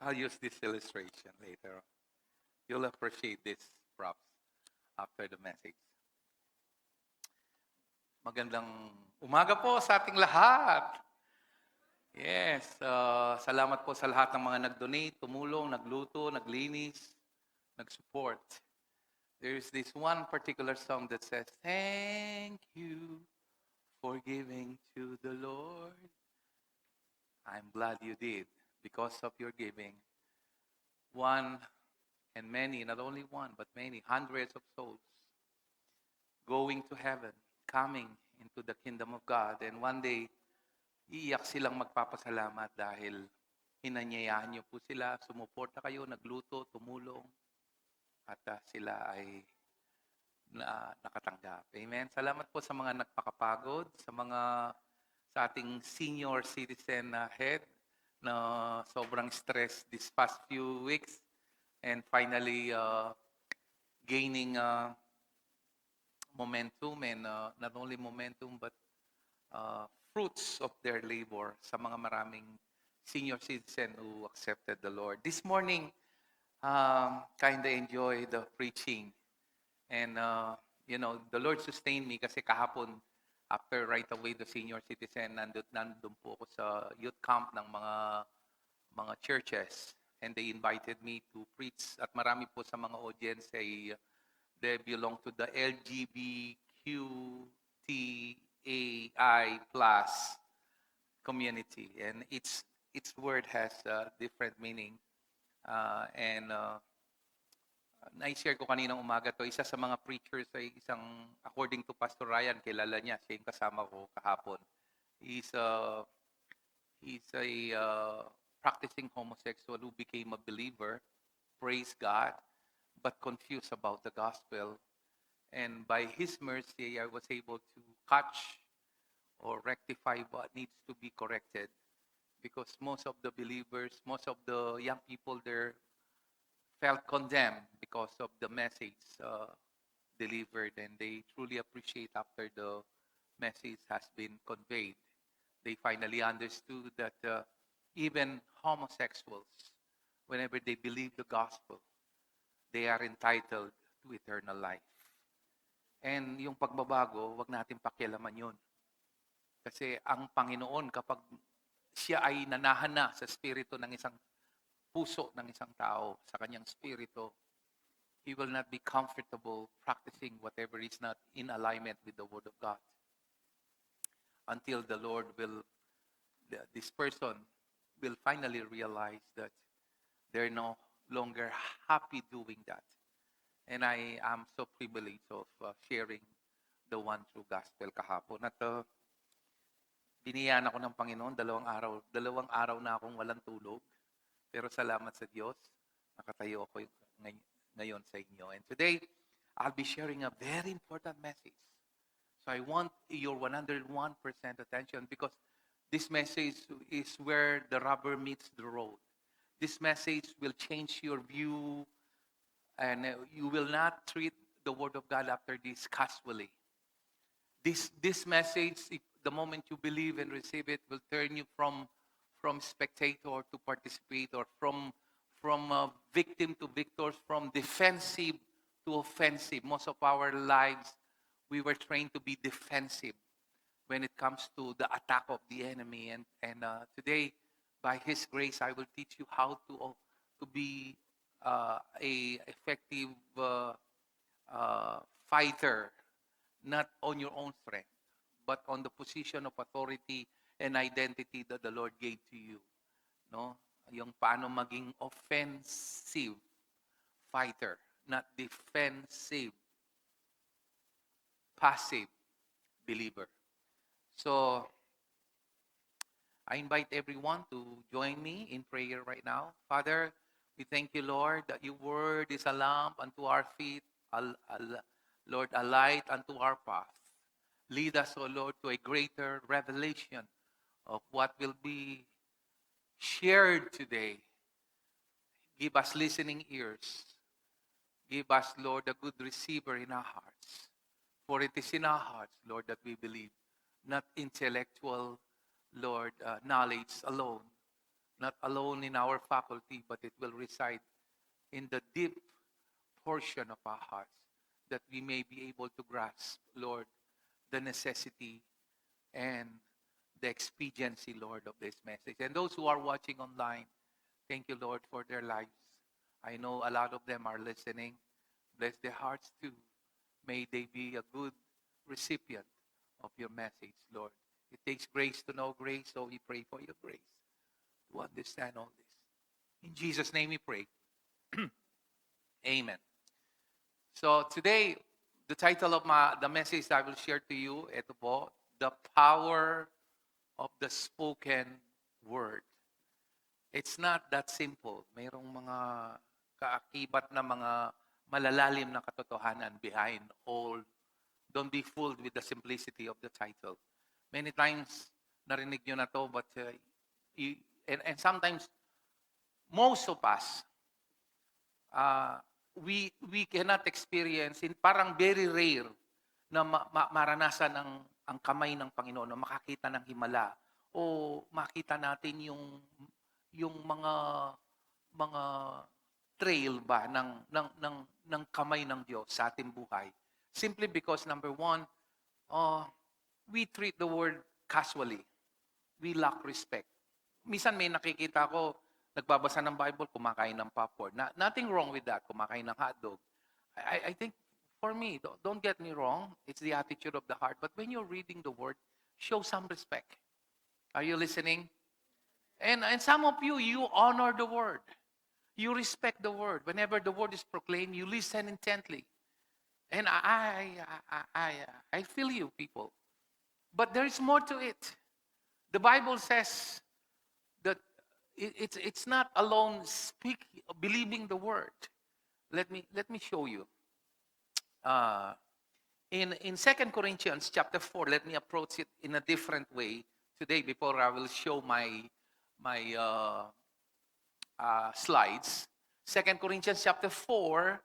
I'll use this illustration later on. You'll appreciate this props after the message. Magandang umaga po sa ating lahat. Yes, salamat po sa lahat ng mga nag-donate, tumulong, nagluto, naglinis, nag-support. There's this one particular song that says, "Thank you for giving to the Lord." I'm glad you did. Because of your giving, one and many, not only one, but many, hundreds of souls going to heaven, coming into the kingdom of God. And one day, iiyak silang magpapasalamat dahil hinanyayahan niyo po sila, sumuporta kayo, nagluto, tumulong, at sila ay nakatanggap. Amen. Salamat po sa mga nagpakapagod, sa ating senior citizen head na sobrang stress this past few weeks and finally gaining momentum and not only momentum but fruits of their labor sa mga maraming senior citizen who accepted the Lord. This morning, kind of enjoy the preaching. And, the Lord sustained me kasi kahapon, after right away the senior citizen, nandun po ako sa youth camp ng mga churches. And they invited me to preach. At marami po sa mga audience ay they belong to the LGBTQTAI plus community. And each word has a different meaning. Na-share ko kaninang umaga to, isa sa mga preachers ay according to Pastor Ryan, kilala niya, siya yung kasama ko kahapon. He's a practicing homosexual who became a believer, praise God, but confused about the gospel. And by His mercy, I was able to catch or rectify what needs to be corrected. Because most of the believers, most of the young people there felt condemned because of the message delivered, and they truly appreciate after the message has been conveyed. They finally understood that even homosexuals, whenever they believe the gospel, they are entitled to eternal life. And yung pagbabago, wag natin pakialaman yun. Kasi ang Panginoon, kapag siya ay nanahana sa spirito ng isang puso ng isang tao, sa kanyang spirito, he will not be comfortable practicing whatever is not in alignment with the Word of God. Until the Lord this person will finally realize that they're no longer happy doing that. And I am so privileged of sharing the one true gospel kahapon. At biniyaan ako ng Panginoon, dalawang araw na akong walang tulog. Pero salamat sa Diyos, nakatayo ako ngayon sa inyo. And today, I'll be sharing a very important message. So I want your 101% attention because this message is where the rubber meets the road. This message will change your view and you will not treat the Word of God after this casually. This message, the moment you believe and receive it, will turn you from spectator to participate, or from victim to victors, from defensive to offensive. Most of our lives, we were trained to be defensive when it comes to the attack of the enemy. And today, by His grace, I will teach you how to be a effective fighter, not on your own strength, but on the position of authority and identity that the Lord gave to you. No? Yung paano maging offensive fighter, not defensive, passive believer. So, I invite everyone to join me in prayer right now. Father, we thank you, Lord, that your word is a lamp unto our feet, Lord, a light unto our path. Lead us, O Lord, to a greater revelation of what will be shared today. Give us listening ears. Give us, Lord, a good receiver in our hearts. For it is in our hearts, Lord, that we believe, not intellectual, Lord, knowledge alone, not alone in our faculty, but it will reside in the deep portion of our hearts, that we may be able to grasp, Lord, the necessity and the expediency, Lord, of this message. And those who are watching online, thank you, Lord, for their lives. I know a lot of them are listening. Bless their hearts too. May they be a good recipient of your message, Lord. It takes grace to know grace, so we pray for your grace to understand all this. In Jesus' name we pray. Amen. So today, the title of the message I will share to you, ito po, The Power of the Spoken Word. It's not that simple. Mayroong mga kaakibat na mga malalalim na katotohanan behind all. Don't be fooled with the simplicity of the title. Many times, narinig nyo na to, but and sometimes, most of us, we cannot experience, parang very rare na maranasan ang kamay ng Panginoon, na makakita ng himala o makita natin yung mga trail ba ng kamay ng Diyos sa ating buhay. Simply because, number one, we treat the word casually. We lack respect. Minsan may nakikita ko, nagbabasa ng Bible, kumakain ng popcorn. Nothing wrong with that, kumakain ng hotdog. I think, for me, don't get me wrong, it's the attitude of the heart. But when you're reading the word, show some respect. Are you listening? And some of you honor the word. You respect the word. Whenever the word is proclaimed, you listen intently. And I feel you, people. But there is more to it. The Bible says that it's not alone believing the word. Let me show you. In 2 Corinthians chapter 4, let me approach it in a different way today before I will show my slides. 2 Corinthians chapter 4,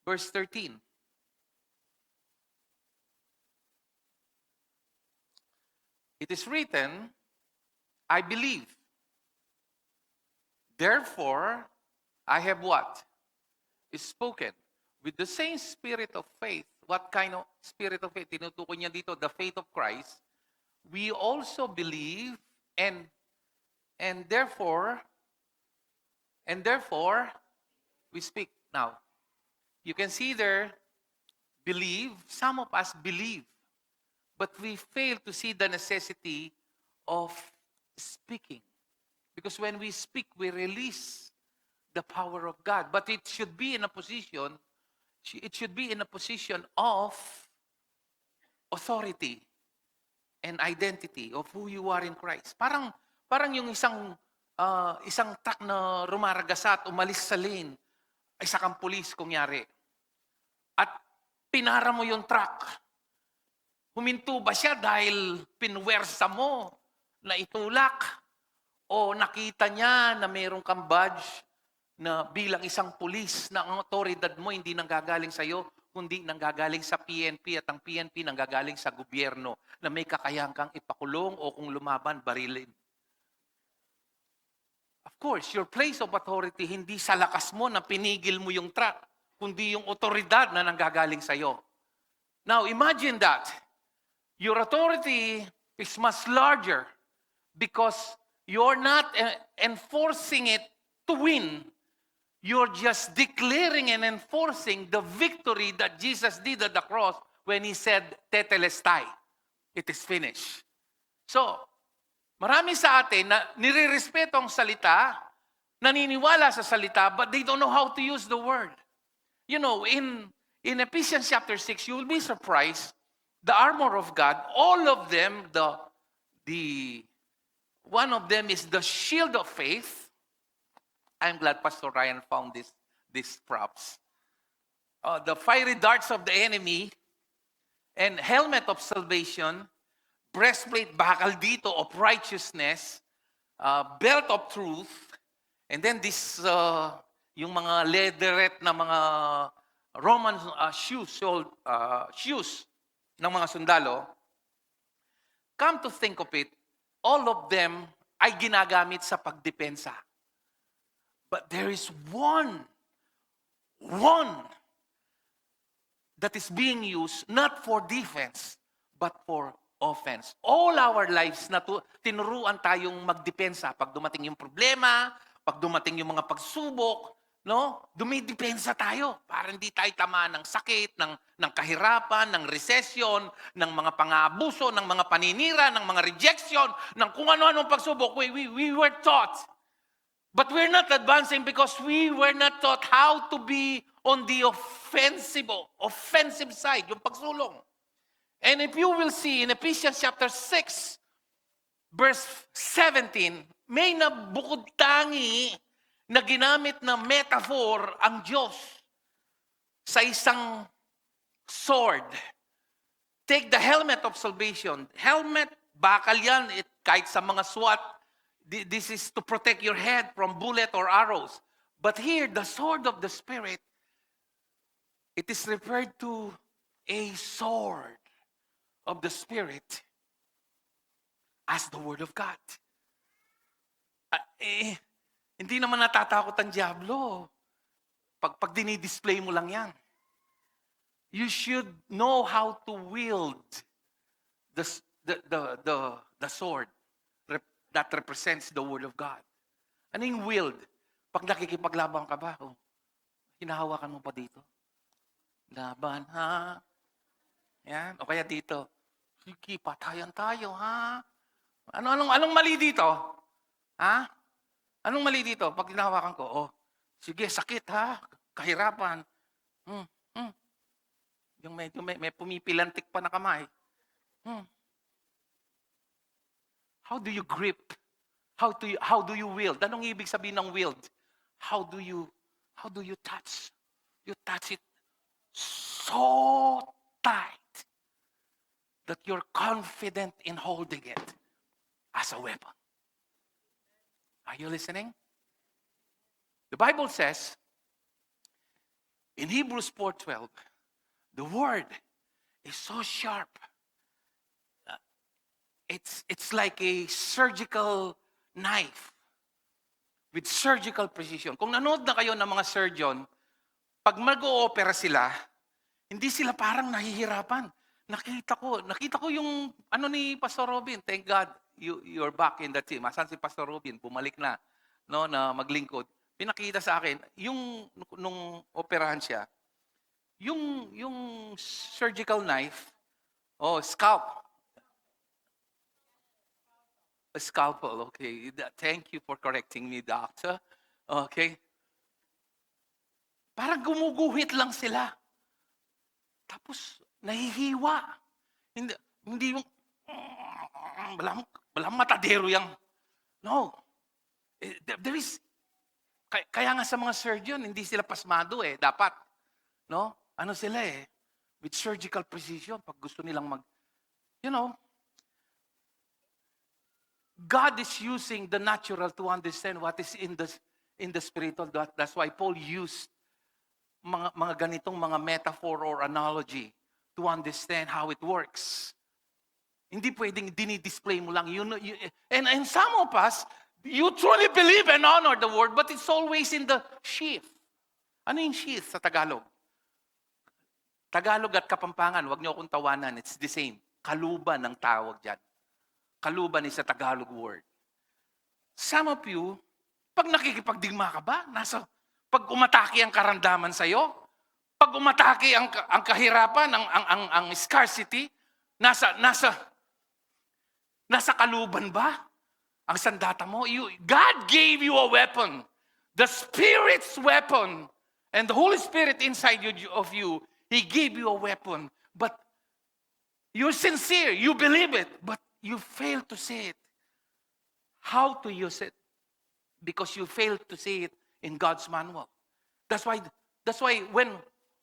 verse 13. It is written, I believe. Therefore, I have what? Is spoken. With the same spirit of faith. What kind of spirit of faith? Tinutukoy niya dito, the faith of Christ. We also believe and therefore we speak. Now, you can see there, believe. Some of us believe. But we fail to see the necessity of speaking. Because when we speak, we release the power of God. But it should be in a position of authority and identity of who you are in Christ. Parang yung isang truck na rumaragasa at umalis sa lane, isa kang pulis kunyari. At pinara mo yung truck. Huminto ba siya dahil pinwersa mo na itulak? O nakita niya na mayroong kang badge na bilang isang pulis na ang otoridad mo hindi nanggagaling sa iyo, kundi nanggagaling sa PNP at ang PNP nanggagaling sa gobyerno na may kakayahan kang ipakulong o kung lumaban, barilin. Of course, your place of authority hindi sa lakas mo na pinigil mo yung truck, kundi yung otoridad na nanggagaling sa iyo. Now, imagine that. Your authority is much larger because you're not enforcing it to win. You're just declaring and enforcing the victory that Jesus did at the cross when He said, Tetelestai, it is finished. So, marami sa atin na nire-respeto ang salita, naniniwala sa salita, but they don't know how to use the word. You know, in Ephesians chapter 6, you will be surprised, the armor of God, all of them, one of them is the shield of faith. I'm glad Pastor Ryan found these props. The fiery darts of the enemy, and helmet of salvation, breastplate, bakal dito of righteousness, belt of truth, and then this, yung mga leatherette na mga Roman shoes ng mga sundalo. Come to think of it, all of them ay ginagamit sa pagdepensa. But there is one that is being used not for defense, but for offense. All our lives tinuruan tayong magdepensa pag dumating yung problema, pag dumating yung mga pagsubok, no? Dumidepensa tayo para hindi tayo tamaan ng sakit, ng kahirapan, ng recession, ng mga pang-aabuso, ng mga paninira, ng mga rejection, ng kung ano-anong pagsubok. We were taught. But we're not advancing because we were not taught how to be on the offensive side, yung pagsulong. And if you will see in Ephesians chapter 6, verse 17, may nabukod tangi na ginamit na metaphor ang Diyos sa isang sword. Take the helmet of salvation. Helmet, bakal yan, kahit sa mga SWAT, this is to protect your head from bullet or arrows. But here, the sword of the Spirit, it is referred to a sword of the Spirit as the Word of God. Hindi naman natatakot ang Diablo. Pag dinidisplay mo lang yan. You should know how to wield the sword that represents the Word of God. Ano yung wield? Pag nakikipaglaban ka ba, hinahawakan mo pa dito. Laban, ha? Yan. O kaya dito. Sige, patayan tayo, ha? Anong mali dito? Ha? Anong mali dito? Pag hinahawakan ko, sige, sakit, ha? Kahirapan. Yung medyo may pumipilantik pa na kamay. How do you grip? How do you wield? Anong ibig sabihin ng wield? How do you touch? You touch it so tight that you're confident in holding it as a weapon. Are you listening? The Bible says in Hebrews 4:12, the word is so sharp. It's like a surgical knife with surgical precision. Kung nanood na kayo ng mga surgeon, pag mag-o-opera sila, hindi sila parang nahihirapan. Nakita ko yung ni Pastor Robin. Thank God you're back in the team. Asan si Pastor Robin? Bumalik na, no, na maglingkod. Pinakita sa akin nung operahan siya, yung surgical knife, scalpel, okay. Thank you for correcting me, doctor. Okay. Parang gumuguhit lang sila. Tapos, nahihiwa. Hindi yung, walang matadero yang. No. There is, kaya nga sa mga surgeon, hindi sila pasmado dapat. No? Ano sila with surgical precision, pag gusto nilang God is using the natural to understand what is in the spiritual. That's why Paul used mga ganitong mga metaphor or analogy to understand how it works. Hindi pwedeng dinidisplay mo lang. And some of us, you truly believe and honor the word, but it's always in the sheath. Ano yung sheath sa Tagalog? Tagalog at Kapampangan, wag niyo akong tawanan. It's the same. Kaluban ang tawag dyan. Kaluban is a Tagalog word. Some of you, pag nakikipagdigma ka ba, pag umatake ang karamdaman sa'yo, pag umatake ang kahirapan, ang scarcity, nasa kaluban ba ang sandata mo? God gave you a weapon. The Spirit's weapon. And the Holy Spirit inside of you, He gave you a weapon. But you're sincere, you believe it, but you fail to see it. How to use it? Because you fail to see it in God's manual. That's why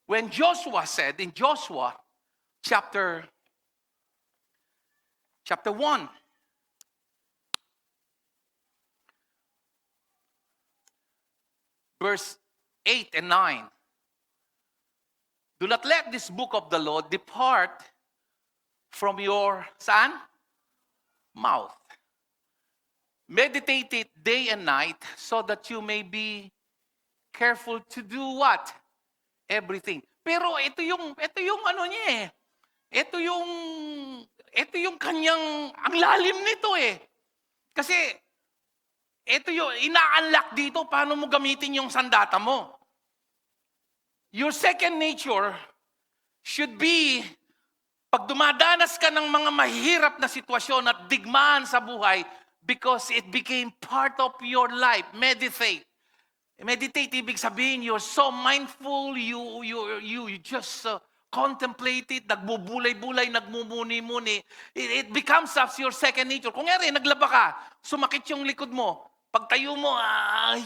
when Joshua said in Joshua chapter 1, verse 8 and 9, do not let this book of the law depart from your mouth. Meditate it day and night so that you may be careful to do what? Everything. Pero ito yung ano niya eh. Ito yung kanyang, ang lalim nito eh. Kasi, ito yung ina-unlock dito, paano mo gamitin yung sandata mo. Your second nature should be, pag dumadanas ka ng mga mahirap na sitwasyon at digmaan sa buhay, because it became part of your life. Meditate. Meditate, ibig sabihin, you're so mindful, you just contemplate it, nagbubulay-bulay, nagmumuni-muni. It becomes as your second nature. Kung nga naglaba ka, sumakit yung likod mo. Pagtayo mo,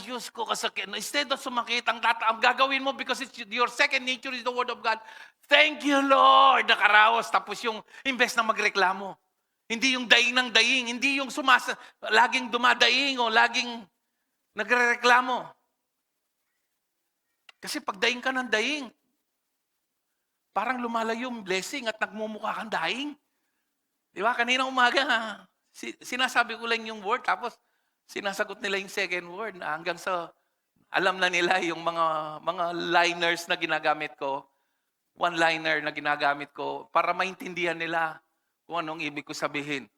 Diyos ko, kasakit. Instead of sumakit, ang gagawin mo, because your second nature is the Word of God, thank you, Lord, nakaraos. Tapos yung, imbes na magreklamo. Hindi yung daing ng daing, hindi yung laging dumadaing o laging nagrereklamo. Kasi pag daing ka ng daing, parang lumalayo yung blessing at nagmumukha kang daing. Di ba? Kanina umaga, sinasabi ko lang yung word, tapos sinasagot nila yung second word na hanggang sa alam na nila yung mga liners na ginagamit ko, one-liner na ginagamit ko, para maintindihan nila kung anong ibig ko sabihin.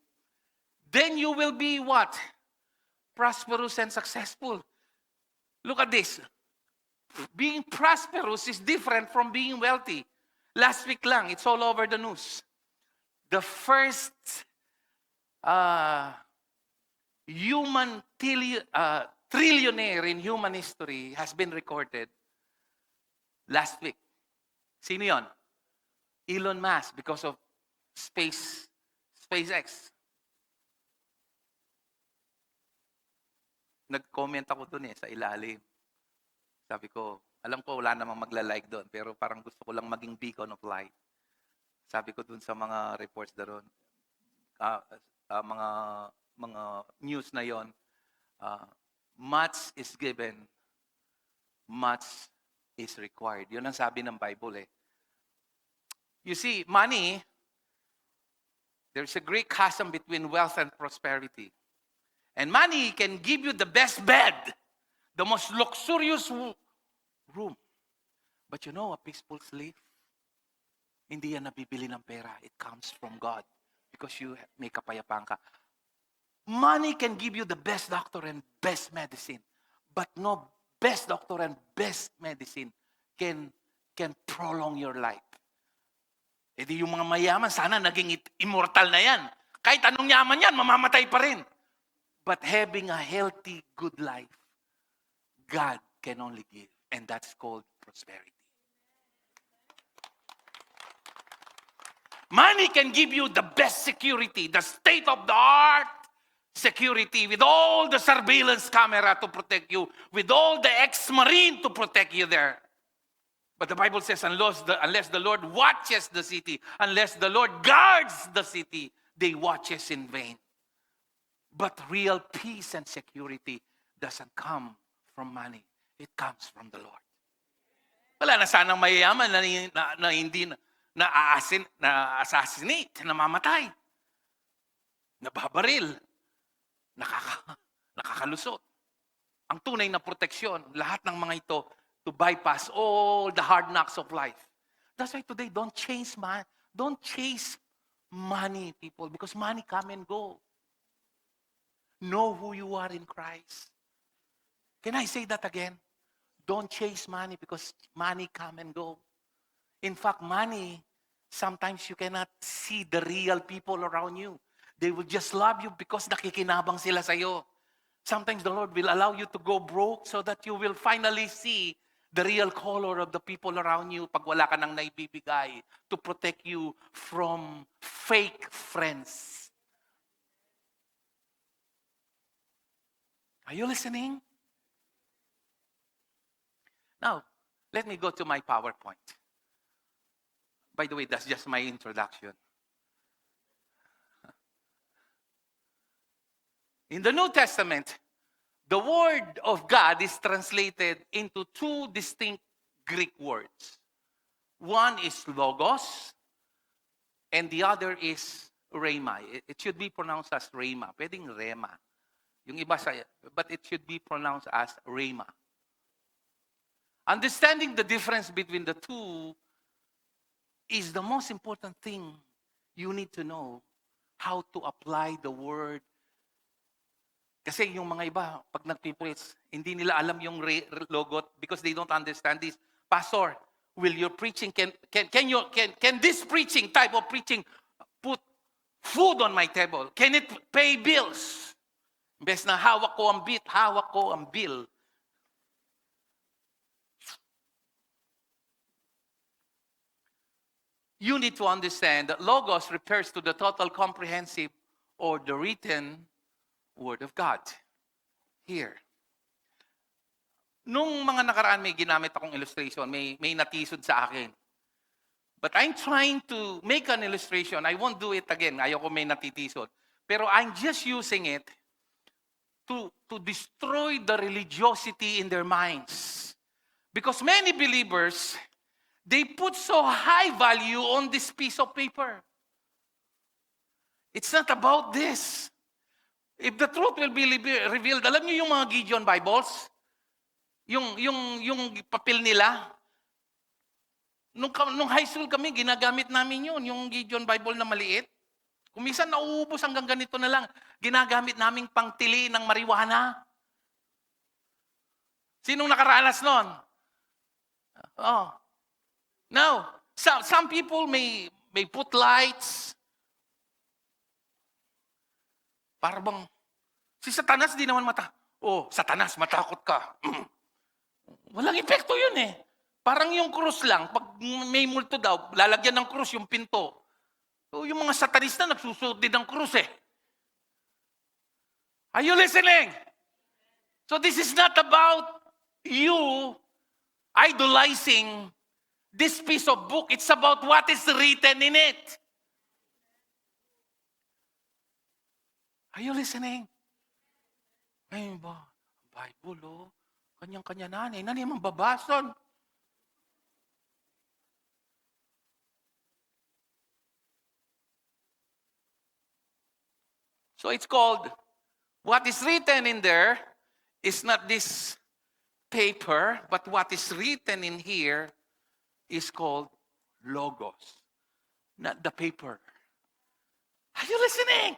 Then you will be what? Prosperous and successful. Look at this. Being prosperous is different from being wealthy. Last week lang, it's all over the news. The first trillionaire in human history has been recorded last week. Sino yon? Elon Musk, because of SpaceX. Nag-comment ako dun sa ilalim. Sabi ko, alam ko wala namang magla-like doon, pero parang gusto ko lang maging beacon of light. Sabi ko dun sa mga reports doon, mga news na yon, much is given, much is required. Yun ang sabi ng Bible eh. You see, money, there's a great chasm between wealth and prosperity. And money can give you the best bed, the most luxurious room. But you know, a peaceful sleep, hindi yan nabibili ng pera. It comes from God because you may kapayapaan ka. Money can give you the best doctor and best medicine. But no best doctor and best medicine can prolong your life. E di yung mga mayaman, sana naging immortal na yan. Kahit anong yaman yan, mamamatay pa rin. But having a healthy, good life, God can only give. And that's called prosperity. Money can give you the best security, the state-of-the-art security, with all the surveillance camera to protect you, with all the ex-marine to protect you there. But the Bible says, unless the Lord watches the city, unless the Lord guards the city, they watches in vain. But real peace and security doesn't come from money. It comes from the Lord. Wala na sanang mayayaman na hindi na-assassinate, namamatay, nababaril, nakakalusot. Ang tunay na proteksyon, lahat ng mga ito, to bypass all the hard knocks of life. That's why today, don't chase money, people, because money come and go. Know who you are in Christ. Can I say that again? Don't chase money because money come and go. In fact, money, sometimes you cannot see the real people around you. They will just love you because nakikinabang sila sa'yo. Sometimes the Lord will allow you to go broke so that you will finally see the real color of the people around you pag wala ka nang naibibigay to protect you from fake friends. Are you listening? Now, let me go to my PowerPoint. By the way, that's just my introduction. In the New Testament, the Word of God is translated into two distinct Greek words. One is logos, and the other is rhema. It should be pronounced as rhema. Pwedeng rhema. Yung iba sa, but it should be pronounced as rhema. Understanding the difference between the two is the most important thing you need to know how to apply the word. Kasi yung mga iba, pag nagpipreach, hindi nila alam yung logot because they don't understand this. Pastor, will your preaching, can this preaching, type of preaching, put food on my table? Can it pay bills? Imbes na hawak ko ang bill. You need to understand that Logos refers to the total comprehensive or the written Word of God. Here. Nung mga nakaraan may ginamit akong illustration, may natisod sa akin. But I'm trying to make an illustration. I won't do it again. Ayoko may natitisod. Pero I'm just using it to destroy the religiosity in their minds. Because many believers, they put so high value on this piece of paper. It's not about this. If the truth will be revealed, alam niyo yung mga Gideon Bibles? Yung papel nila? Nung high school kami, ginagamit namin yun, yung Gideon Bible na maliit. Kung minsan nauubos hanggang ganito na lang, ginagamit namin pangtili ng marijuana. Sinong nakaranas nun? Oh. Now, some people may put lights. Para bang, si Satanas di naman Satanas, matakot ka. Walang epekto yun eh. Parang yung krus lang, pag may multo daw, lalagyan ng krus yung pinto. So yung mga satanista nagsusuot din ng krus eh. Are you listening? So this is not about you idolizing this piece of book. It's about what is written in it. Are you listening? Ay ba, Bible kanyang-kanya nanay mambabason. So it's called, what is written in there is not this paper, but what is written in here is called Logos, not the paper. Are you listening?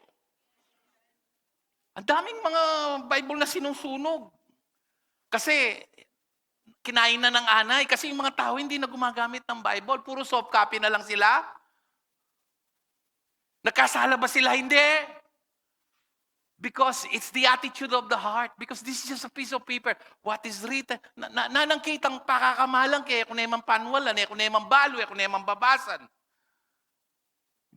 Ang daming mga Bible na sinusunog. Kasi kinain na ng anay. Kasi yung mga tao hindi na gumagamit ng Bible. Puro soft copy na lang sila. Nagkasala ba sila? Hindi. Because it's the attitude of the heart. Because this is just a piece of paper. What is written? Nanangkitang pakakamalang kaya kung naman panwalan, kung naman balo, kung naman babasan.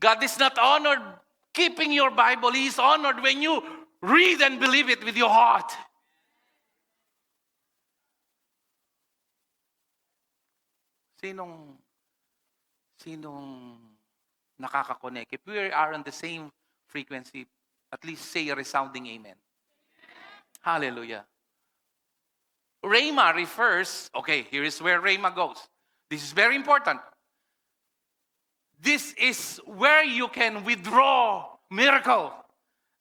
God is not honored keeping your Bible. He is honored when you read and believe it with your heart. Sinong nakaka-connect? If we are on the same frequency, at least say a resounding amen. Hallelujah. Rhema refers, okay, here is where Rhema goes. This is very important. This is where you can withdraw miracle.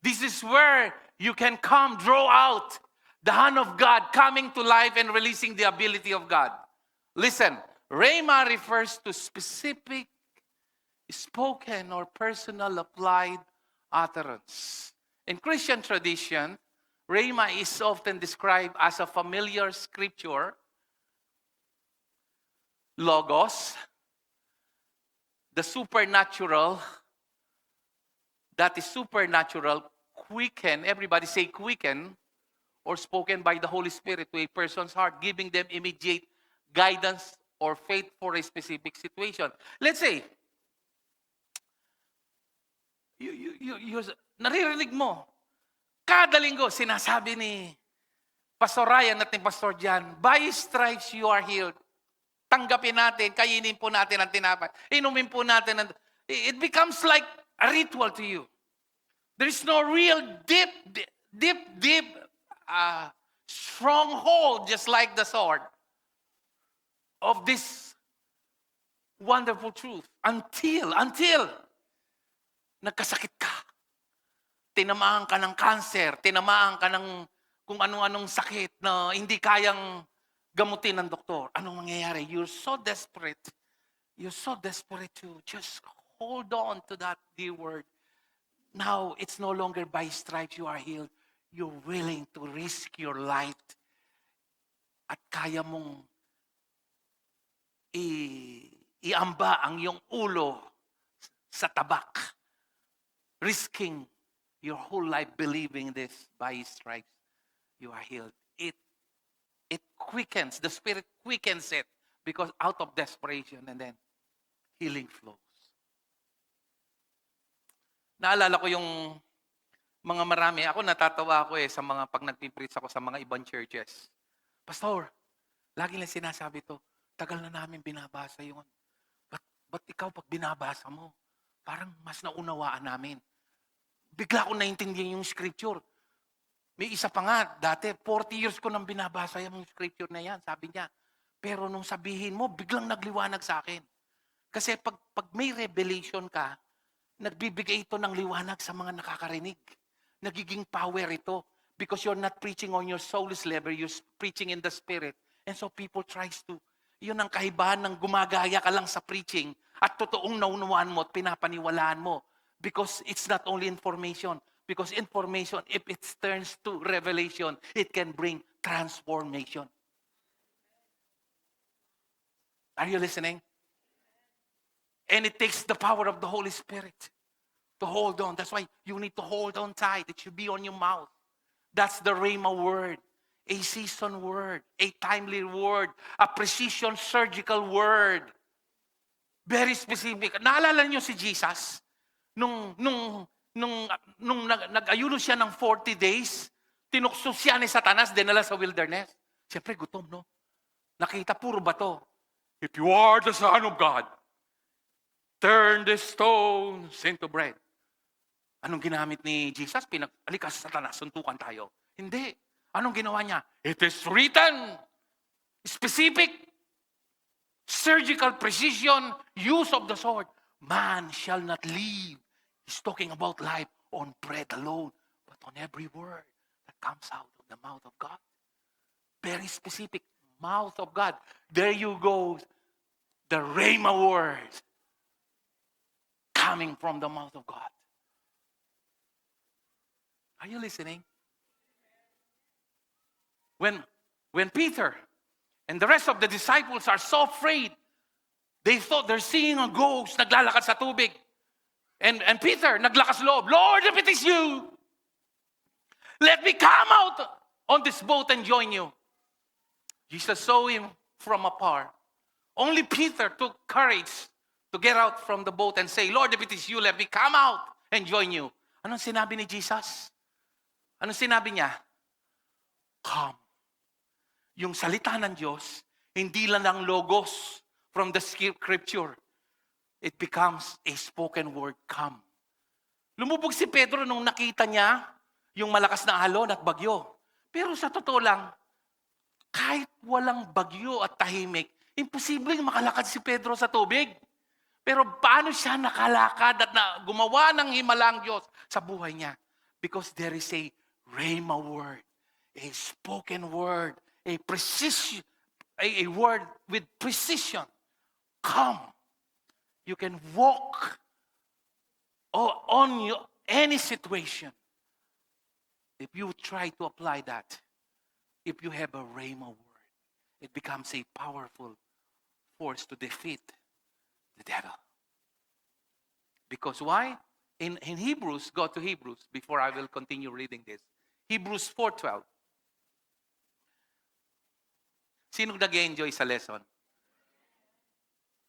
This is where you can come, draw out the hand of God coming to life and releasing the ability of God. Listen, Rhema refers to specific, spoken or personal applied utterance. In Christian tradition, Rhema is often described as a familiar scripture, Logos, the supernatural, that is supernatural, quicken, everybody say quicken, or spoken by the Holy Spirit to a person's heart, giving them immediate guidance or faith for a specific situation. Let's say, naririnig mo, kada linggo, sinasabi ni Pastor Ryan at ni Pastor Jan, by stripes you are healed. Tanggapin natin, kainin po natin ang tinapay. Inumin po natin. It becomes like a ritual to you. There is no real deep stronghold, just like the sword, of this wonderful truth. Until nagkasakit ka. tinamaan ka ng cancer, tinamaan ka ng kung anong-anong sakit na hindi kayang gamutin ng doktor. Anong mangyayari? You're so desperate. You're so desperate to just hold on to that dear word. Now, it's no longer by stripes you are healed. You're willing to risk your life. At kaya mong iamba ang iyong ulo sa tabak. Risking your whole life believing this, by His stripes you are healed. It quickens, the Spirit quickens it because out of desperation, and then healing flows. Naalala ko yung mga marami, ako natatawa ako sa mga pag nagpipreach ako sa mga ibang churches. Pastor, lagi lang sinasabi to, tagal na namin binabasa yun. Ba't ikaw pag binabasa mo, parang mas naunawaan namin. Bigla ko naintindihan yung scripture. May isa pa nga, dati 40 years ko nang binabasa yung scripture na yan, sabi niya. Pero nung sabihin mo, biglang nagliwanag sa akin. Kasi pag may revelation ka, nagbibigay ito ng liwanag sa mga nakakarinig. Nagiging power ito. Because you're not preaching on your soulless level, you're preaching in the Spirit. And so people tries to, yun ang kaibahan ng gumagaya ka lang sa preaching at totoong naunawaan mo at pinapaniwalaan mo. Because it's not only information. Because information, if it turns to revelation, it can bring transformation. Are you listening? And it takes the power of the Holy Spirit to hold on. That's why you need to hold on tight. It should be on your mouth. That's the Rhema word. A seasoned word. A timely word. A precision surgical word. Very specific. Naalala niyo si Jesus? Nung nag-ayuno siya ng 40 days, tinukso siya ni Satanas, dinala sa wilderness. Siyempre, gutom, no? Nakita, puro bato. If you are the Son of God, turn the stones into bread. Anong ginamit ni Jesus? Alika sa Satanas, suntukan tayo. Hindi. Anong ginawa niya? It is written. Specific, surgical precision, use of the sword. Man shall not live. He's talking about life on bread alone, but on every word that comes out of the mouth of God. Very specific, mouth of God. There you go, the Rhema word coming from the mouth of God. Are you listening? When Peter and the rest of the disciples are so afraid, they thought they're seeing a ghost naglalakad sa tubig. And Peter, naglakas loob, Lord, if it is you, let me come out on this boat and join you. Jesus saw him from afar. Only Peter took courage to get out from the boat and say, Lord, if it is you, let me come out and join you. Anong sinabi ni Jesus? Anong sinabi niya? Come. Yung salita ng Diyos, hindi lang ang logos from the scripture. It becomes a spoken word, come. Lumubog si Pedro nung nakita niya yung malakas na alon at bagyo. Pero sa totoo lang, kahit walang bagyo at tahimik, imposibleng makalakad si Pedro sa tubig. Pero paano siya nakalakad at gumawa ng himalang Diyos sa buhay niya? Because there is a Rhema word, a spoken word, a precision, a word with precision. Come. You can walk on any situation if you try to apply that. If you have a Rhema word, it becomes a powerful force to defeat the devil. Because why? In Hebrews, go to Hebrews before I will continue reading this. Hebrews 4:12. Sino nag-enjoy sa lesson?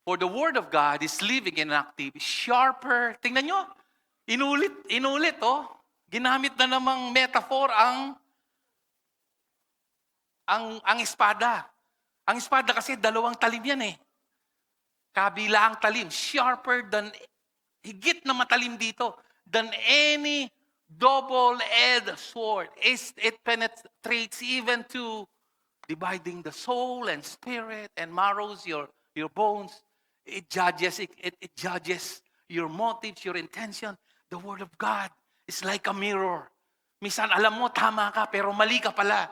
For the word of God is living and active, sharper. Tingnan nyo, inulit, oh. Ginamit na namang metaphor ang espada. Ang espada kasi dalawang talim yan eh. Kabilang talim, sharper than, higit na matalim dito, than any double-edged sword. It penetrates even to dividing the soul and spirit and marrows, your bones. It judges your motives, your intention. The word of God is like a mirror. Minsan alam mo, tama ka, pero mali ka pala.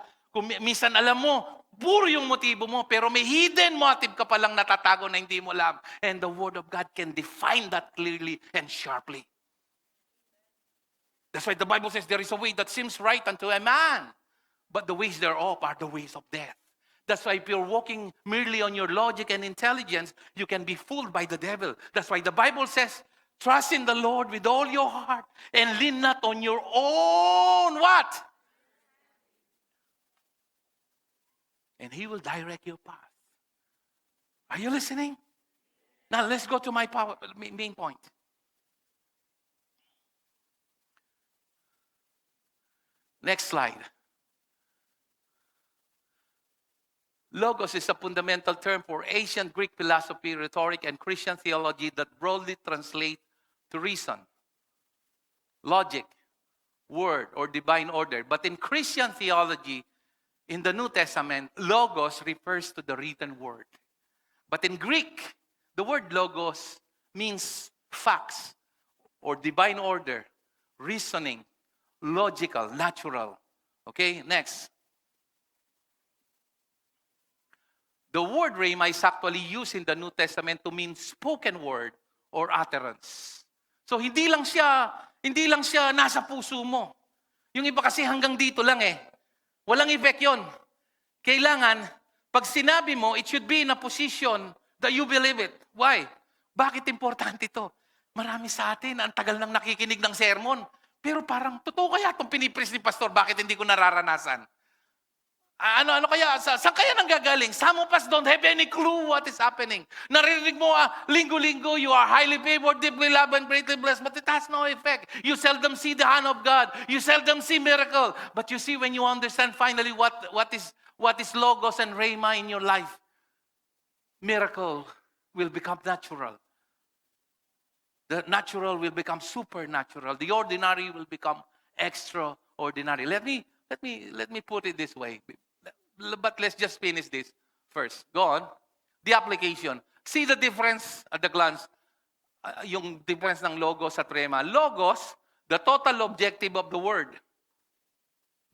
Minsan alam mo, puro yung motibo mo, pero may hidden motive ka palang natatago na hindi mo alam. And the Word of God can define that clearly and sharply. That's why the Bible says there is a way that seems right unto a man, but the ways thereof are the ways of death. That's why if you're walking merely on your logic and intelligence, you can be fooled by the devil. That's why the Bible says, trust in the Lord with all your heart and lean not on your own what? And He will direct your path. Are you listening? Now let's go to my main point. Next slide. Logos is a fundamental term for ancient Greek philosophy, rhetoric, and Christian theology that broadly translate to reason, logic, word, or divine order. But in Christian theology, in the New Testament, logos refers to the written word. But in Greek, the word logos means facts or divine order, reasoning, logical, natural. Okay, next. The word rhema is actually used in the New Testament to mean spoken word or utterance. So hindi lang siya nasa puso mo. Yung iba kasi hanggang dito lang eh. Walang effect yon. Kailangan, pag sinabi mo, it should be in a position that you believe it. Why? Bakit importante ito? Marami sa atin, ang tagal nang nakikinig ng sermon. Pero parang, totoo kaya itong pinipris ni Pastor, bakit hindi ko nararanasan? Ano kaya? Saan kaya nanggagaling? Some of us don't have any clue what is happening. Naririnig mo, linggo-linggo, you are highly favored, deeply loved, and greatly blessed, but it has no effect. You seldom see the hand of God. You seldom see miracle. But you see when you understand finally what is logos and rhema in your life, miracle will become natural. The natural will become supernatural. The ordinary will become extraordinary. Let me put it this way. But let's just finish this first. Go on. The application. See the difference at the glance. Yung difference ng logos at rhema. Logos, the total objective of the word.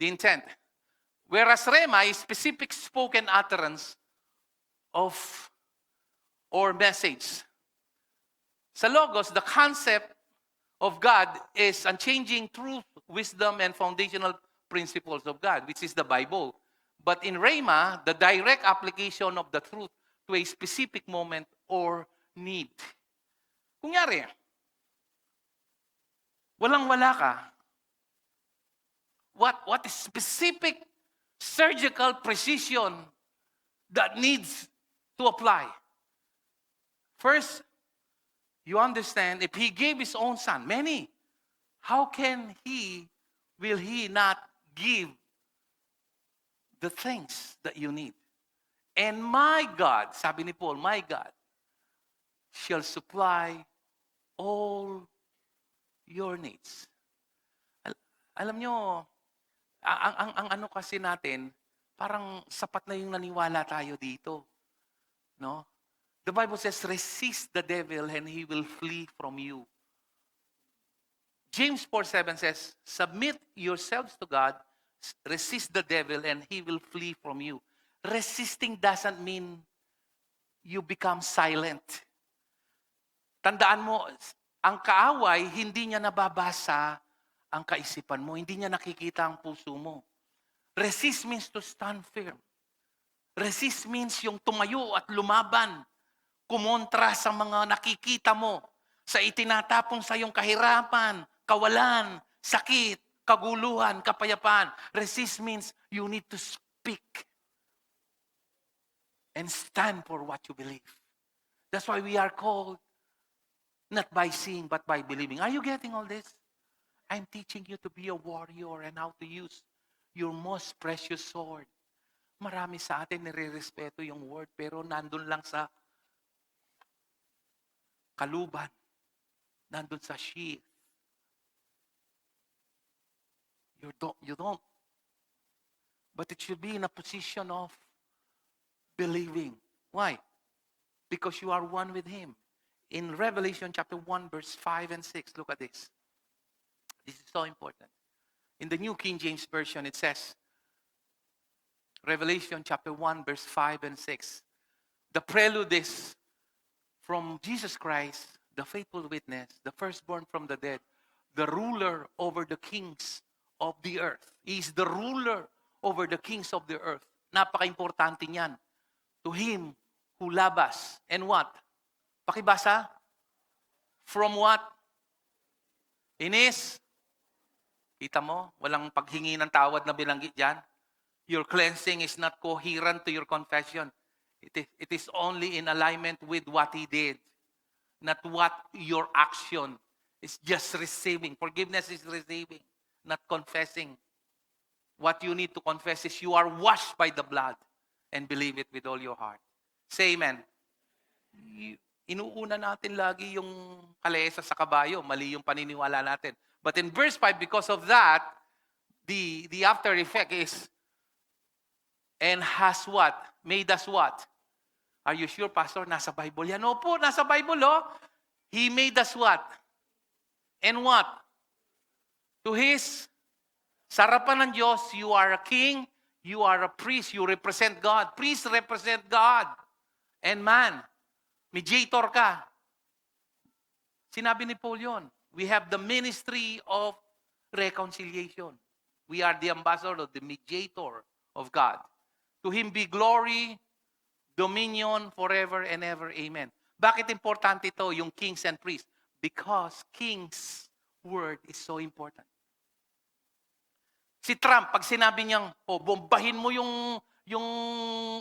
The intent. Whereas rhema is specific spoken utterance of or message. Sa logos, the concept of God is unchanging truth, wisdom, and foundational principles of God, which is the Bible. But in rhema, the direct application of the truth to a specific moment or need. Kunyari, walang-wala ka. What is specific surgical precision that needs to apply? First, you understand, if He gave His own Son, many, how will He not give the things that you need? And my God, sabi ni Paul, my God shall supply all your needs. Alam nyo, ang ano kasi natin, parang sapat na yung naniwala tayo dito. No? The Bible says, resist the devil and he will flee from you. James 4:7 says, submit yourselves to God, resist the devil and he will flee from you. Resisting doesn't mean you become silent. Tandaan mo, ang kaaway, hindi niya nababasa ang kaisipan mo. Hindi niya nakikita ang puso mo. Resist means to stand firm. Resist means yung tumayo at lumaban. Kumontra sa mga nakikita mo. Sa itinatapon sa iyong kahirapan, kawalan, sakit, kaguluhan, kapayapaan. Resist means you need to speak and stand for what you believe. That's why we are called not by seeing but by believing. Are you getting all this? I'm teaching you to be a warrior and how to use your most precious sword. Marami sa atin nire-respeto yung word pero nandun lang sa kaluban, nandun sa sheath. You don't. But it should be in a position of believing. Why? Because you are one with Him. In Revelation chapter 1, verse 5 and 6, look at this. This is so important. In the New King James Version, it says, Revelation chapter 1, verse 5 and 6. The prelude is from Jesus Christ, the faithful witness, the firstborn from the dead, the ruler over the kings of the earth. He is the ruler over the kings of the earth. Napaka-importante niyan. To him who love us. And what? Pakibasa. From what? In his. Kita mo, walang paghingi ng tawad na binanggit dyan. Your cleansing is not coherent to your confession. It is only in alignment with what He did, not what your action is. Just receiving. Forgiveness is receiving, not confessing. What you need to confess is you are washed by the blood and believe it with all your heart. Say amen. Inuuna natin lagi yung kalesa sa kabayo. Mali yung paniniwala natin. But in verse 5, because of that, the after effect is, and has what? Made us what? Are you sure, Pastor? Nasa Bible yan? Opo, nasa Bible, oh. He made us what? And what? To His, sa harapan ng Diyos, you are a king, you are a priest, you represent God. Priest represent God and man. Mediator ka. Sinabi ni Paul yun. We have the ministry of reconciliation. We are the ambassador, the mediator of God. To Him be glory, dominion, forever and ever. Amen. Bakit importante ito, yung kings and priests? Because king's word is so important. Si Trump, pag sinabi niyang, bombahin mo yung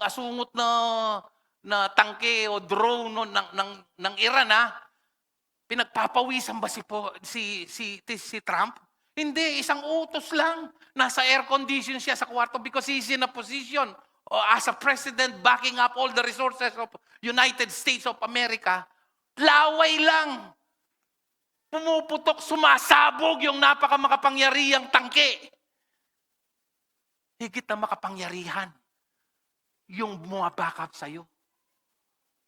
asungot na tangke o drone ng Iran, pinagpapawisan ba si Trump? Hindi, isang utos lang. Nasa air condition siya sa kwarto because he's in a position as a president backing up all the resources of United States of America. Laway lang. Pumuputok, sumasabog yung napakamakapangyarihang tangke. Higit na makapangyarihan yung bumabackup sa'yo.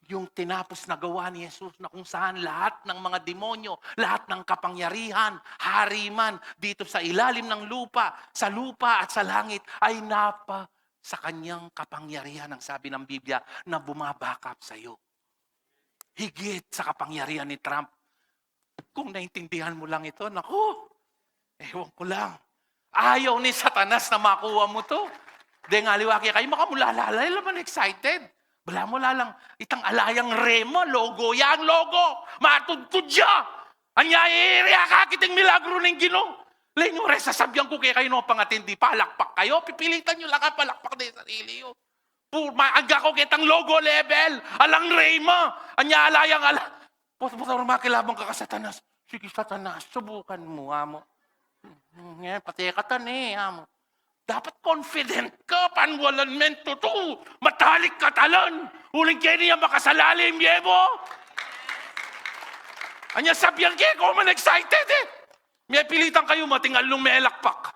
Yung tinapos na gawa ni Jesus na kung saan lahat ng mga demonyo, lahat ng kapangyarihan, hari man, dito sa ilalim ng lupa, sa lupa at sa langit, ay sa kanyang kapangyarihan, ang sabi ng Biblia, na bumabackup sa iyo. Higit sa kapangyarihan ni Trump. Kung naintindihan mo lang ito, naku, ewan ko lang. Ayaw ni Satanas na makuha mo to. Di nga liwaki kayo, makamulalala, laman excited. Wala mo lang, itang alayang rema, logo yan, logo. Matudtod siya. Anya area kakiting milagro ng Ginoo. Lenyo rin, sasabihan ko kayo no pangatindi, palakpak kayo, pipilitan nyo lang ka, palakpak na yung sarili yun. Maaga ko kitang logo level, alang rema, anya alayang Puto makilabang ka Satanas. Sige Satanas, subukan mo, amo. Pati katan amo. Dapat confident ka, panwalan mento to. Matalik ka talan. Huling kayo niya makasalalim, yebo. Anya sabihan kayo, kung man excited eh. May pilitan kayo matingal nung may elakpak.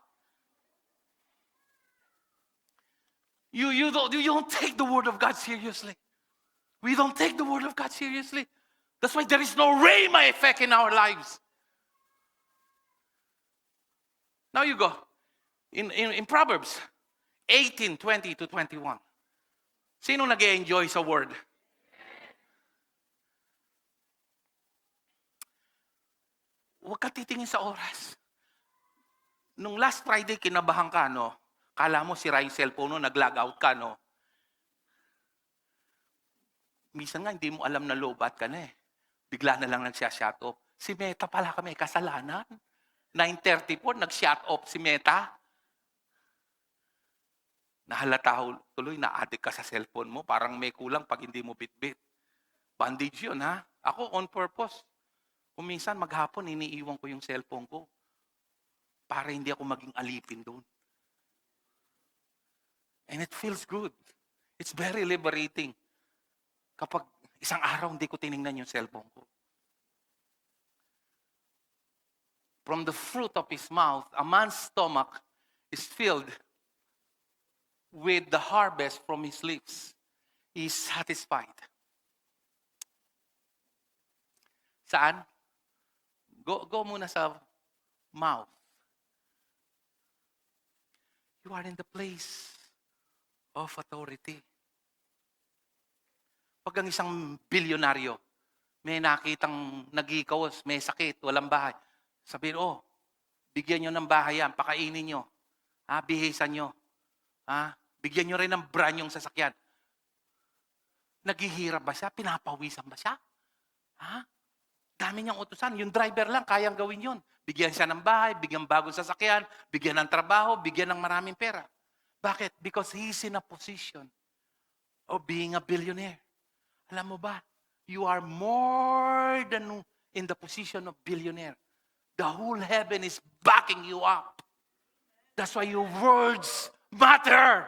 You don't take the word of God seriously. We don't take the word of God seriously. That's why there is no rhema effect in our lives. Now you go. In Proverbs 18:20-21. Sino nag-enjoy sa word? Huwag ka titingin sa oras. Nung last Friday, kinabahan ka, no? Kala mo sira yung cellphone mo, nag-log out ka, no? Minsan nga, hindi mo alam na lobat ka na eh. Bigla na lang nagsiya-shut off. Si Meta pala kami, kasalanan. 9:34, nag-shut off si Meta. Nahalata tuloy, na-addict ka sa cellphone mo. Parang may kulang pag hindi mo bit-bit. Bandage yun, ha? Ako, on purpose. Kung minsan, maghapon, iniiwan ko yung cellphone ko. Para hindi ako maging alipin doon. And it feels good. It's very liberating. Kapag isang araw, hindi ko tiningnan yung cellphone ko. From the fruit of his mouth, a man's stomach is filled with the harvest from his lips. He is satisfied. Saan? Go muna sa mouth. You are in the place of authority. Pag ang isang bilyonaryo, may nakitang nag-iikawas, may sakit, walang bahay, sabihin, bigyan nyo ng bahay yan, pakainin nyo, bihisan nyo, bigyan nyo rin ng brand yung sasakyan. Naghihirap ba siya? Pinapawisan ba siya? Dami niyang utusan. Yung driver lang, kayang gawin yun. Bigyan siya ng bahay, bigyan bagong sasakyan, bigyan ng trabaho, bigyan ng maraming pera. Bakit? Because he's in a position of being a billionaire. Alam mo ba? You are more than in the position of billionaire. The whole heaven is backing you up. That's why your words matter.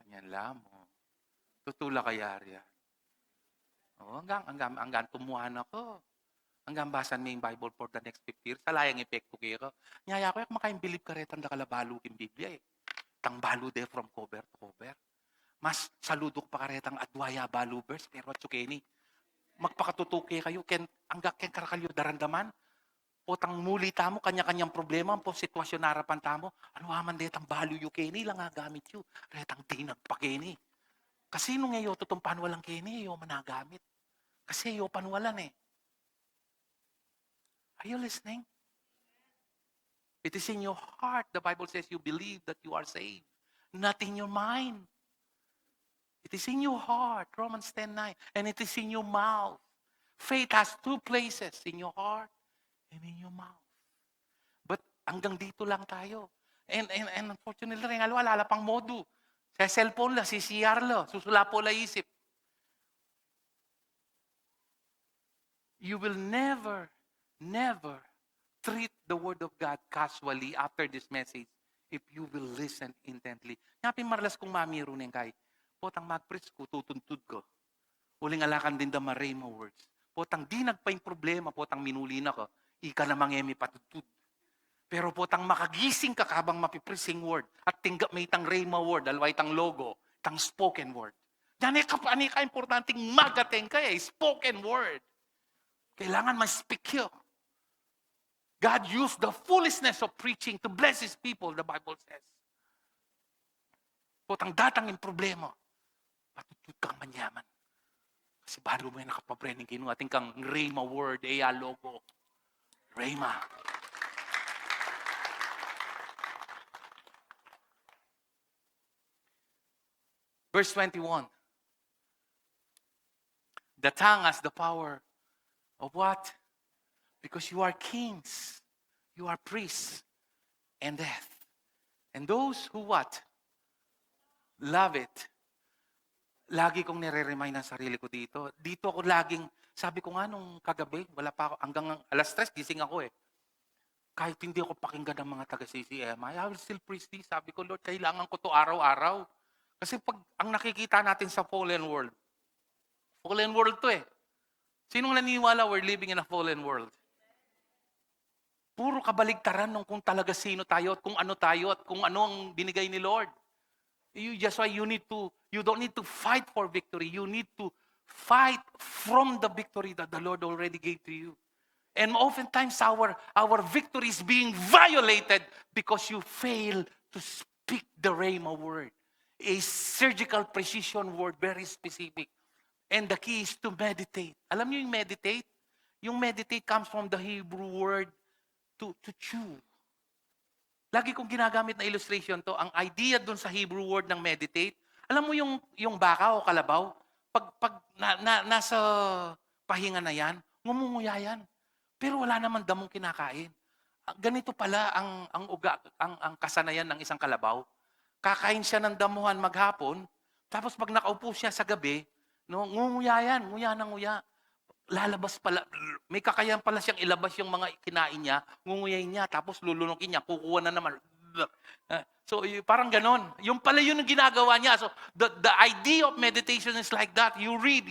Kanyan lamo. Tutula kaya riyan. Hanggang tumuhan ako. Hanggang basan mo yung Bible for the next 50 years. Salayang epekto kayo. Nyaya ko, makain bilib ka rin, tanda kalabalu yung Biblia eh. Tang balu de from cover to cover. Mas saludo ko pa karetang adwaya balu verse, pero at sukeni. Magpakatutuki kayo, hanggang karakalyo darandaman. O tang muli tamo, kanya-kanyang problema, po sitwasyon na harapan tamo. Ano aman de tang balu yu keni, lang gamit yu. Retang tinag pa keni. Kasi nung ngayon, tutong panwalang keni, yung managamit. Kasi yung panwalan eh. Are you listening? It is in your heart. The Bible says you believe that you are saved. Not in your mind. It is in your heart. Romans 10:9. And it is in your mouth. Faith has two places. In your heart and in your mouth. But hanggang dito lang tayo. And unfortunately, wala pang modu. Sa cellphone la, si CR la, susula po la isip. You will never treat the Word of God casually after this message if you will listen intently. Napin marlas kung mamiro neng kay, potang magpreach ko, tutuntod ko. Uling alakan din da marema words. Potang di nagpaing problema, potang minuli na ko, ika namang emi patutud. Pero potang makagising ka kabang mapipresing word at tinggap may itang rema word, alwa itang logo, itang spoken word. Yan ka importanteng magateng ka spoken word. Kailangan ma-speak yun. God used the foolishness of preaching to bless His people, the Bible says. Potang datangin problema, patutut kang manyaman. Kasi baro mo yung nakapaprening kinu, ating kang Rhema word, logo. Rhema. Verse 21. The tongue has the power of what? Because you are kings, you are priests, and death. And those who what? Love it. Lagi kong nire-remind ng sarili ko dito. Dito ako laging, sabi ko nga nung kagabi, wala pa ako, hanggang alas 3, gising ako eh. Kahit hindi ako pakinggan ng mga taga-CCMI, I will still preach this. Sabi ko, Lord, kailangan ko to araw-araw. Kasi pag ang nakikita natin sa fallen world to eh. Sinong naniniwala we're living in a fallen world? Puro kabaligtaran nung kung talaga sino tayo at kung ano tayo at kung ano ang binigay ni Lord. Just why you don't need to fight for victory. You need to fight from the victory that the Lord already gave to you. And oftentimes our victory is being violated because you fail to speak the Rhema word. A surgical precision word, very specific. And the key is to meditate. Alam niyo yung meditate? Yung meditate comes from the Hebrew word to chew. Lagi kong ginagamit na illustration to, ang idea dun sa Hebrew word ng meditate, alam mo yung baka o kalabaw, pag nasa pahinga na yan, ngumunguya yan. Pero wala naman damong kinakain. Ganito pala ang kasanayan ng isang kalabaw. Kakain siya ng damuhan maghapon, tapos pag nakaupo siya sa gabi, nguya yan, nguya na nguya. Lalabas pala, may kakayahan pala siyang ilabas yung mga kinain niya, ngunguyain niya, tapos lulunukin niya, kukuha na naman. So, parang ganon. Yung pala yun ang ginagawa niya. So, the idea of meditation is like that. You read,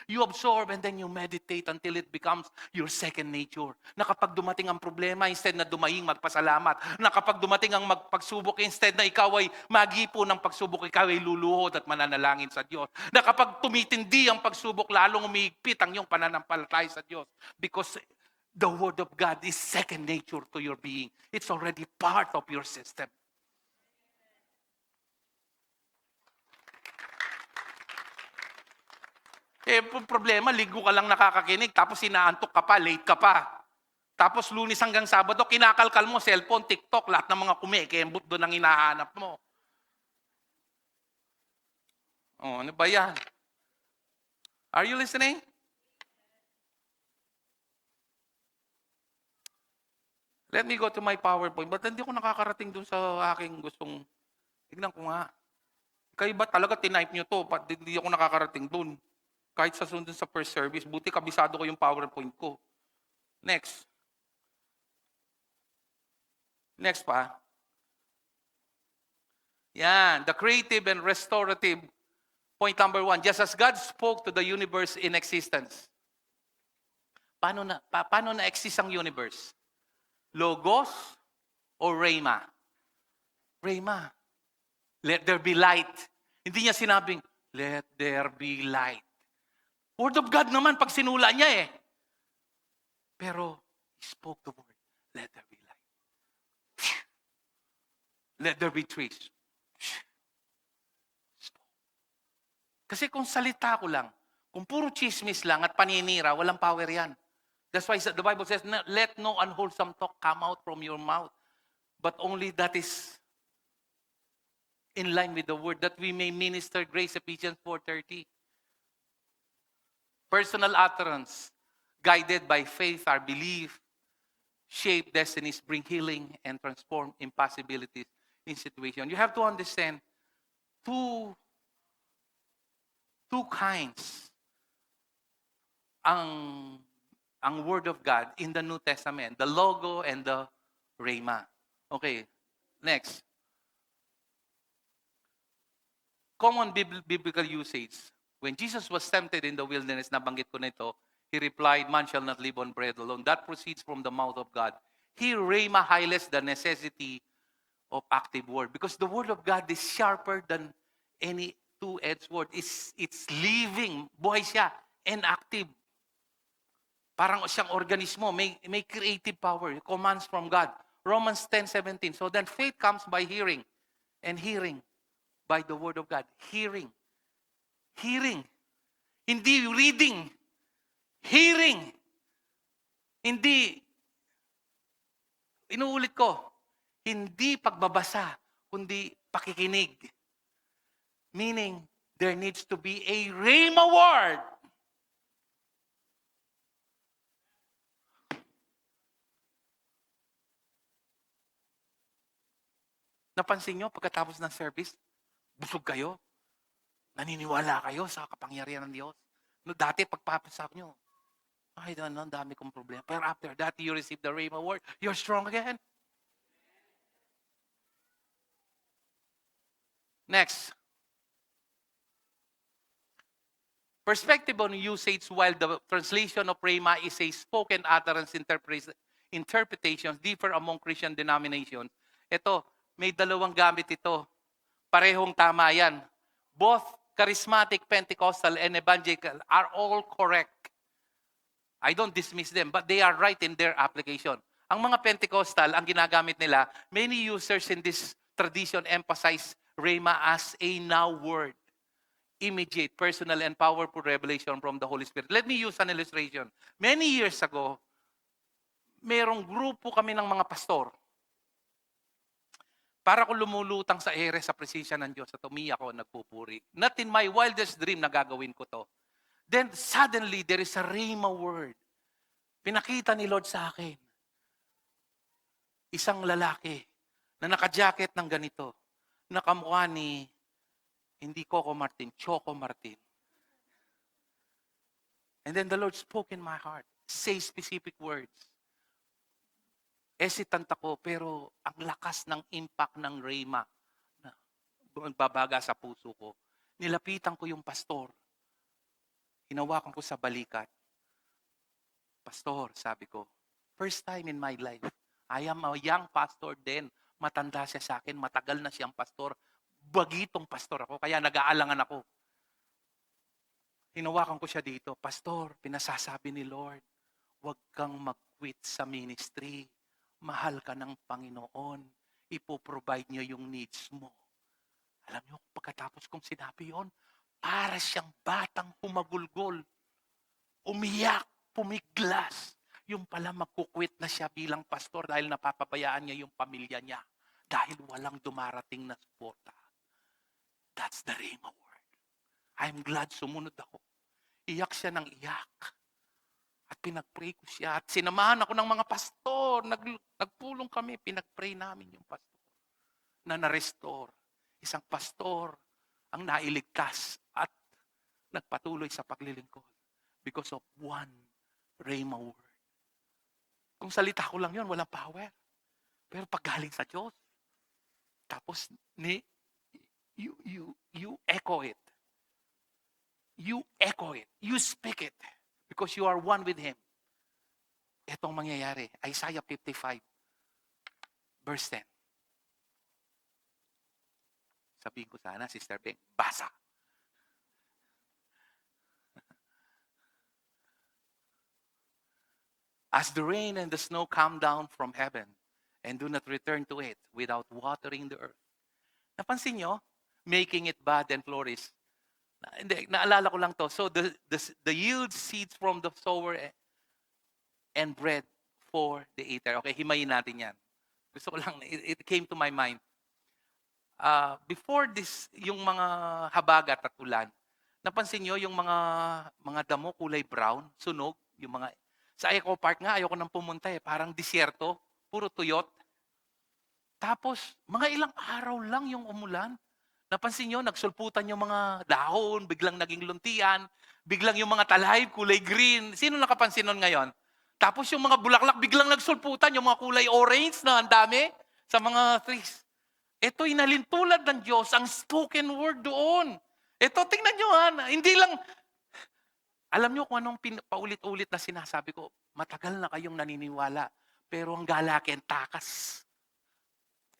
you absorb, and then you meditate until it becomes your second nature. Na kapag dumating ang problema, instead na dumaing magpasalamat. Na kapag dumating ang magpagsubok, instead na ikaw ay magipo ng pagsubok, ikaw ay luluhod at mananalangin sa Diyos. Na kapag tumitindi ang pagsubok, lalong umihigpit ang iyong pananampalataya sa Diyos. Because the Word of God is second nature to your being. It's already part of your system. Problema, linggo ka lang nakakakinig, tapos inaantok ka pa, late ka pa. Tapos Lunes hanggang Sabado, kinakalkal mo, cellphone, TikTok, lahat ng mga kumikembot doon ang hinahanap mo. Ano ba yan? Are you listening? Let me go to my PowerPoint. But hindi ko nakakarating doon sa aking gustong, tignan ko nga. Kayo ba talaga tinype nyo to? Hindi ako nakakarating doon. Kahit sa sundin sa first service, buti kabisado ko yung PowerPoint ko. Next. Next pa. Yan, the creative and restorative. Point number 1, just as God spoke to the universe in existence. Paano na-exist ang universe? Logos o Rhema? Rhema. Let there be light. Hindi niya sinabing, let there be light. Word of God naman pag sinula niya eh. Pero, He spoke the word. Let there be light. Let there be trees. Kasi kung salita ko lang, kung puro chismis lang at paninira, walang power yan. That's why the Bible says, let no unwholesome talk come out from your mouth, but only that is in line with the word, that we may minister grace, Ephesians 4:30. Personal utterance, guided by faith, our belief, shape destinies, bring healing, and transform impossibilities in situations. You have to understand two kinds ang Word of God in the New Testament, the Logo and the Rhema. Okay, next. Common biblical usage. When Jesus was tempted in the wilderness, nabanggit ko na ito, He replied, man shall not live on bread alone. That proceeds from the mouth of God. He Rhema highlights the necessity of active word. Because the word of God is sharper than any two-edged word. It's living. Buhay siya. And active. Parang siyang organismo. May creative power. Commands from God. Romans 10:17. So then faith comes by hearing. And hearing by the word of God. Hearing. Hearing. Hindi reading. Hearing. Hindi. Inuulit ko. Hindi pagbabasa, kundi pakikinig. Meaning, there needs to be a Rhema word. Napansin nyo, pagkatapos ng service, busog kayo. Naniniwala kayo sa kapangyarihan ng Diyos. No, dati, pagpapasap nyo, ay, ang dami kong problema. Pero after that, you receive the Rhema word, you're strong again. Next. Perspective on usage, while the translation of Rhema is a spoken utterance interpretations differ among Christian denominations. Ito, may dalawang gamit ito. Parehong tama yan. Both charismatic, Pentecostal, and evangelical are all correct. I don't dismiss them, but they are right in their application. Ang mga Pentecostal, ang ginagamit nila, many users in this tradition emphasize Rhema as a now word. Immediate, personal, and powerful revelation from the Holy Spirit. Let me use an illustration. Many years ago, merong grupo kami ng mga pastor. Para ko lumulutang sa ere sa presensya ng Diyos at umiyak ako, nagpupuri. Not in my wildest dream na gagawin ko to. Then suddenly, there is a Rhema word. Pinakita ni Lord sa akin. Isang lalaki na naka-jacket ng ganito. Nakamukha ni, hindi Coco Martin, Choco Martin. And then the Lord spoke in my heart. Say specific words. hesitant ako, pero ang lakas ng impact ng rhema na magbabaga sa puso ko. Nilapitan ko yung pastor. Hinawakan ko sa balikat. Pastor, sabi ko, first time in my life, I am a young pastor din. Matanda siya sa akin, matagal na siyang pastor. Bagitong pastor ako, kaya nag-aalangan ako. Hinawakan ko siya dito, Pastor, pinasasabi ni Lord, huwag kang mag-quit sa ministry. Mahal ka ng Panginoon. Ipoprovide niya yung needs mo. Alam niyo, pagkatapos kong sinabi yon, para siyang batang humagulgol. Umiyak, pumiglas. Yung pala magkukwit na siya bilang pastor dahil napapabayaan niya yung pamilya niya. Dahil walang dumarating na suporta. That's the Rhema word. I'm glad sumunod ako. Iyak siya ng iyak. At pinag-pray ko siya. At sinamahan ako ng mga pastor. Nagpulong kami. Pinag-pray namin yung pastor. Na na-restore. Isang pastor ang nailigtas. At nagpatuloy sa paglilingkod. Because of one Rhema word. Kung salita ko lang yun, walang power. Pero pag galing sa Diyos, tapos you echo it. You echo it. You speak it. Because you are one with Him. Itong mangyayari. Isaiah 55, verse 10. Sabihin ko sana, Sister Beng, basa. As the rain and the snow come down from heaven and do not return to it without watering the earth. Napansin nyo? Making it bud and flourish. Hindi, naalala ko lang to. So the yield seeds from the sower and bread for the eater. Okay, himayin natin yan. Gusto ko lang, it came to my mind. Before this, yung mga habagat at ulan, napansin nyo yung mga damo kulay brown, sunog, yung mga, sa Eco Park nga, ayoko nang pumunta parang disyerto, puro tuyot. Tapos, mga ilang araw lang yung umulan. Napansin nyo, nagsulputan yung mga dahon, biglang naging luntian, biglang yung mga talahib, kulay green. Sino nakapansin nun ngayon? Tapos yung mga bulaklak, biglang nagsulputan, yung mga kulay orange na ang dami sa mga trees. Ito, inalintulad ng Diyos, ang spoken word doon. Ito, tingnan nyo hindi lang, alam nyo kung anong paulit-ulit na sinasabi ko, matagal na kayong naniniwala, pero ang galakin, takas.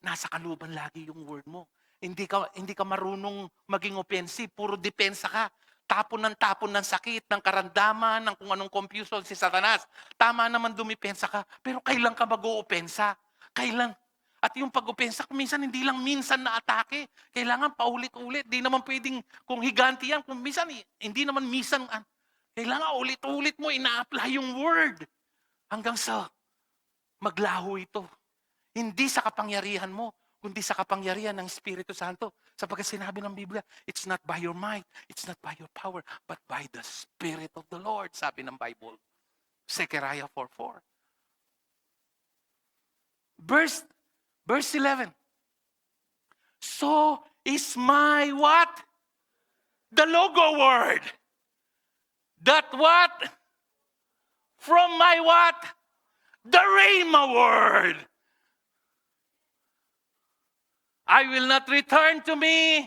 Nasa kaluban lagi yung word mo. Hindi ka marunong maging offensive, puro depensa ka. Tapon ng sakit, ng karamdaman, ng kung anong confusion si Satanas. Tama naman dumipensa ka, pero kailan ka mag-uupensa? Kailan? At yung pag-upensa, hindi lang minsan na atake. Kailangan paulit-ulit. Di naman pwedeng, kung higanti yan, kung minsan, hindi naman minsan. Kailangan ulit-ulit mo, ina-apply yung word. Hanggang sa maglaho ito. Hindi sa kapangyarihan mo, kundi sa kapangyarihan ng Espiritu Santo. Sapagkat sinabi ng Biblia, it's not by your might, it's not by your power, but by the Spirit of the Lord, sabi ng Bible. Zechariah 4:4. Verse 11. So is my what? The logo word. That what? From my what? The Rhema word. I will not return to me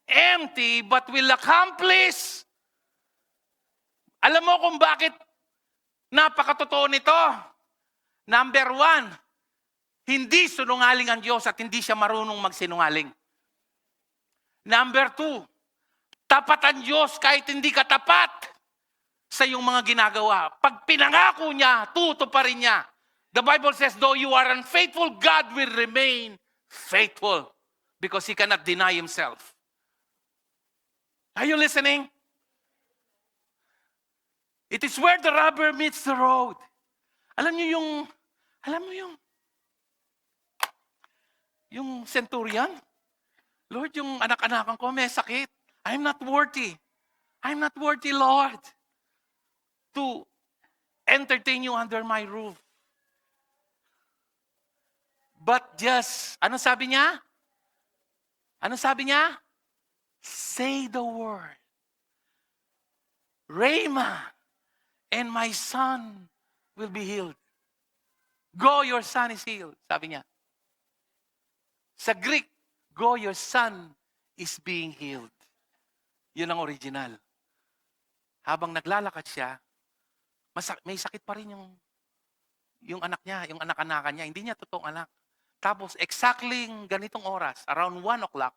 empty, but will accomplish. Alam mo kung bakit napakatotoo nito? Number 1, hindi sinungaling ang Diyos at hindi siya marunong magsinungaling. Number 2, tapat ang Diyos kahit hindi ka tapat sa iyong mga ginagawa. Pag pinangako niya, tutuparin niya. The Bible says, though you are unfaithful, God will remain faithful because He cannot deny Himself. Are you listening? It is where the rubber meets the road. Alam mo yung centurion? Lord, yung anak-anakan ko may sakit. I'm not worthy. I'm not worthy, Lord, to entertain you under my roof. But just, ano sabi niya? Say the word. Rhema, and my son will be healed. Go, your son is healed. Sabi niya. Sa Greek, go, your son is being healed. Yun ang original. Habang naglalakad siya, may sakit pa rin yung anak niya, yung anak-anakan niya. Hindi niya totoong anak. Tapos, exactly ganitong oras, around 1 o'clock,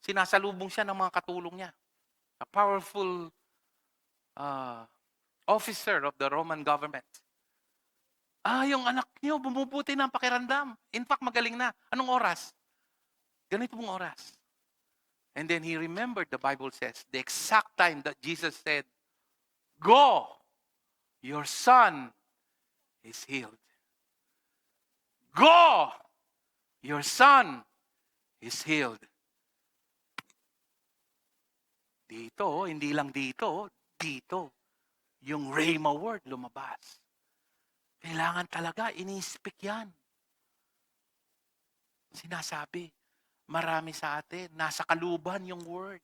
sinasalubong siya ng mga katulong niya. A powerful officer of the Roman government. Yung anak niyo, bumubuti na ang pakiramdam. In fact, magaling na. Anong oras? Ganito mong oras. And then he remembered, the Bible says, the exact time that Jesus said, go, your son is healed. Go, your son is healed. Dito, hindi lang dito, dito. Yung Rhema word lumabas. Kailangan talaga, ini-speak yan. Sinasabi, marami sa atin, nasa kaluban yung word.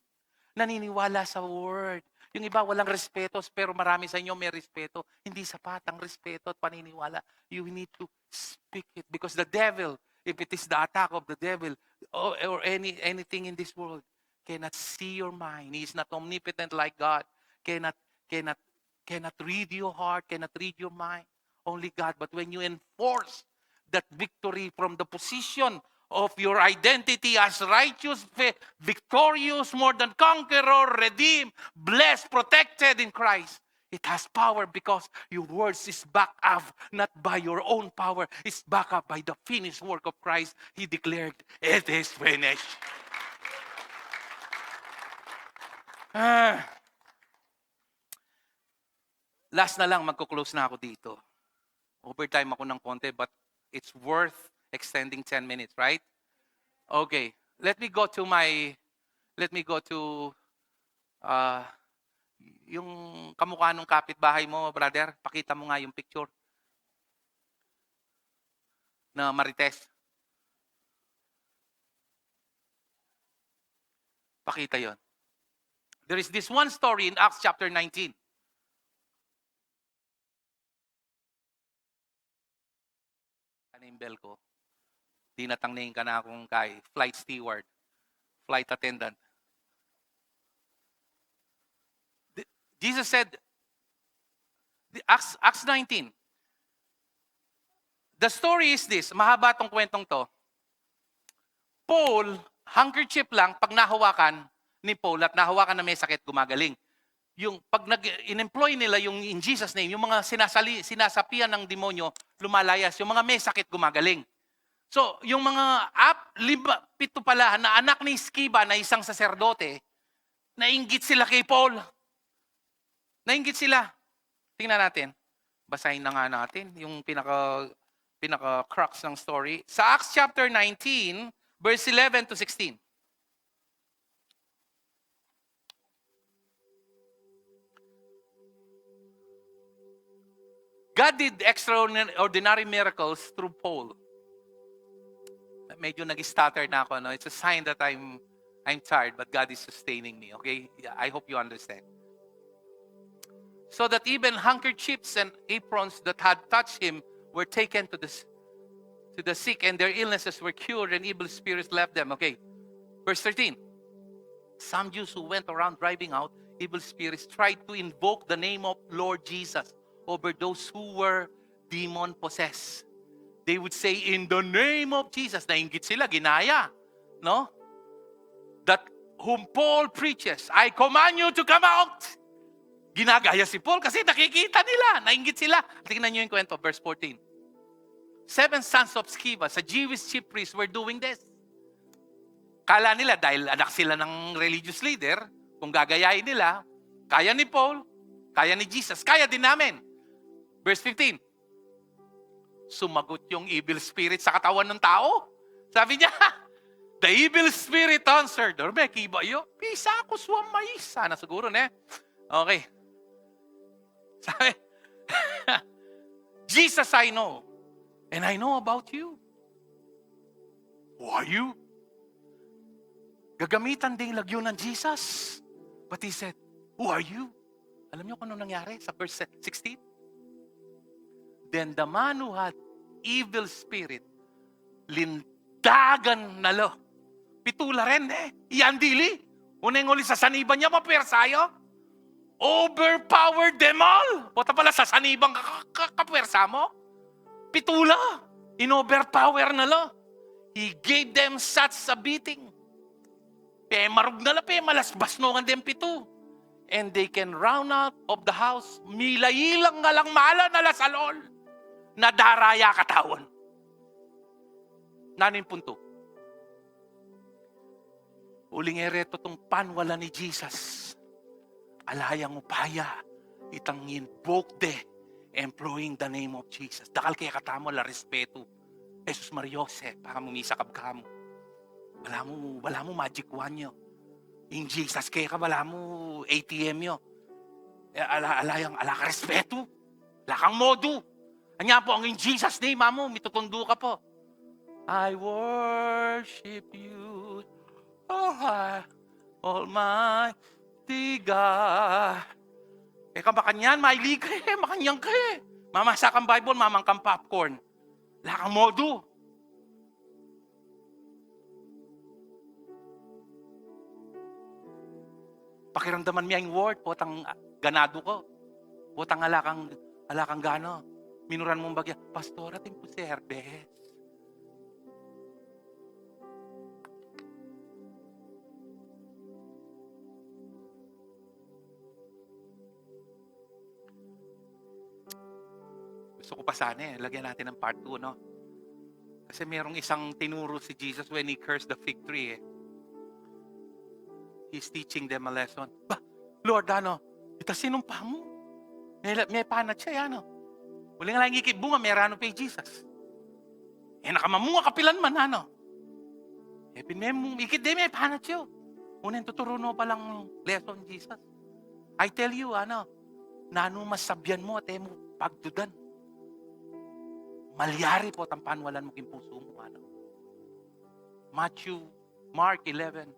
Naniniwala sa word. Yung iba walang respeto, pero marami sa inyo may respeto. Hindi sapat ang respeto at paniniwala. You need to speak it. Because the devil, if it is the attack of the devil, or anything in this world, cannot see your mind. He is not omnipotent like God. Cannot read your heart, cannot read your mind. Only God. But when you enforce that victory from the position of your identity as righteous, victorious, more than conqueror, redeemed, blessed, protected in Christ, it has power because your words is backed up not by your own power. It's backed up by the finished work of Christ. He declared, it is finished. Last na lang, magko-close na ako dito. Overtime ako ng konti, but it's worth extending 10 minutes, right? Okay. Let me go to yung kamukha ng kapitbahay mo, brother. Pakita mo nga yung picture na Marites. Pakita yon. There is this one story in Acts chapter 19. Ano yung bell ko? Dinatangnayin ka na akong flight steward, flight attendant. Jesus said, Acts 19. The story is this, mahaba tong kwentong to. Paul, handkerchief lang, pag nahawakan ni Paul at nahawakan na may sakit, gumagaling. Yung pag in-employ nila yung in Jesus name, yung mga sinasapian ng demonyo, lumalayas. Yung mga may sakit, gumagaling. So, yung mga 7 pala na anak ni Sceva na isang saserdote, nainggit sila kay Paul. Nainggit sila. Tingnan natin. Basahin na nga natin yung pinaka-crux ng story. Sa Acts chapter 19, verse 11 to 16. God did extraordinary miracles through Paul. Medyo nag-stutter na ako. No? It's a sign that I'm tired, but God is sustaining me. Okay? I hope you understand. So that even handkerchiefs and aprons that had touched him were taken to the sick, and their illnesses were cured, and evil spirits left them. Okay. Verse 13. Some Jews who went around driving out evil spirits tried to invoke the name of Lord Jesus over those who were demon-possessed. They would say, in the name of Jesus. Nainggit sila, ginaya. No? That whom Paul preaches, I command you to come out. Ginagaya si Paul kasi nakikita nila. Nainggit sila. Tingnan nyo yung kwento, verse 14. 7 sons of Sceva, sa Jewish chief priests, were doing this. Kala nila, dahil anak sila ng religious leader, kung gagayahin nila, kaya ni Paul, kaya ni Jesus, kaya din namin. Verse 15. Sumagot yung evil spirit sa katawan ng tao. Sabi niya, the evil spirit answered, Ormeki ba yun? Pisa ko swamay. Sana siguro na. Okay. Sabi, Jesus I know. And I know about you. Who are you? Gagamitan ding lagyo ng Jesus. But he said, who are you? Alam niyo kung ano nangyari sa verse 16? Then the man who had evil spirit, lindagan nalo. Pitula rin Iandili. Uneng uli sa saniban niya, mapersayo. Overpowered them all. Puta pala sa sanibang kapwersa mo. Pitula. In-overpower nalo. He gave them such a beating. Marug nala malasbasnongan dem pitu. And they can round out of the house. Milaylang nga lang mala nala salol. Nadaraya katawan. Nanin punto. Uling ereto tong panwala ni Jesus. Alayang upaya. Itang invoke de. Employing the name of Jesus. Dakal kaya katamo la respeto. Jesus Mariose. Para mumisakab ka mo. Wala mo magic wand nyo. In Jesus kaya ka wala mo ATM nyo. Alayang ala ka respeto. Ala kang modo. Anya po ang in Jesus name, mamo. Mitutundo ka po. I worship you. Oh, Almighty God. Eka makanyan, maili ka makanyang ka Mamasa kang Bible, mamang kang popcorn. Wala kang modo. Pakiramdaman niya yung word, potang ganado ko. Potang alakang gano. Minuran mong bagya, Pastor, ating po service. Gusto ko pa sana lagyan natin ng part 2, no? Kasi merong isang tinuro si Jesus when he cursed the fig tree. He's teaching them a lesson. Lord, ita sinumpa mo? May panat siya, Uli nga lang ikibunga, may rano pa Jesus. Nakamamunga kapilan man, ikit de may panat siya. Unen tuturo no pa lang lesson, Jesus. I tell you, nano masabyan mo at mo pagdudan. Malyari po ang panwalan mo kin puso mo, Mark 11,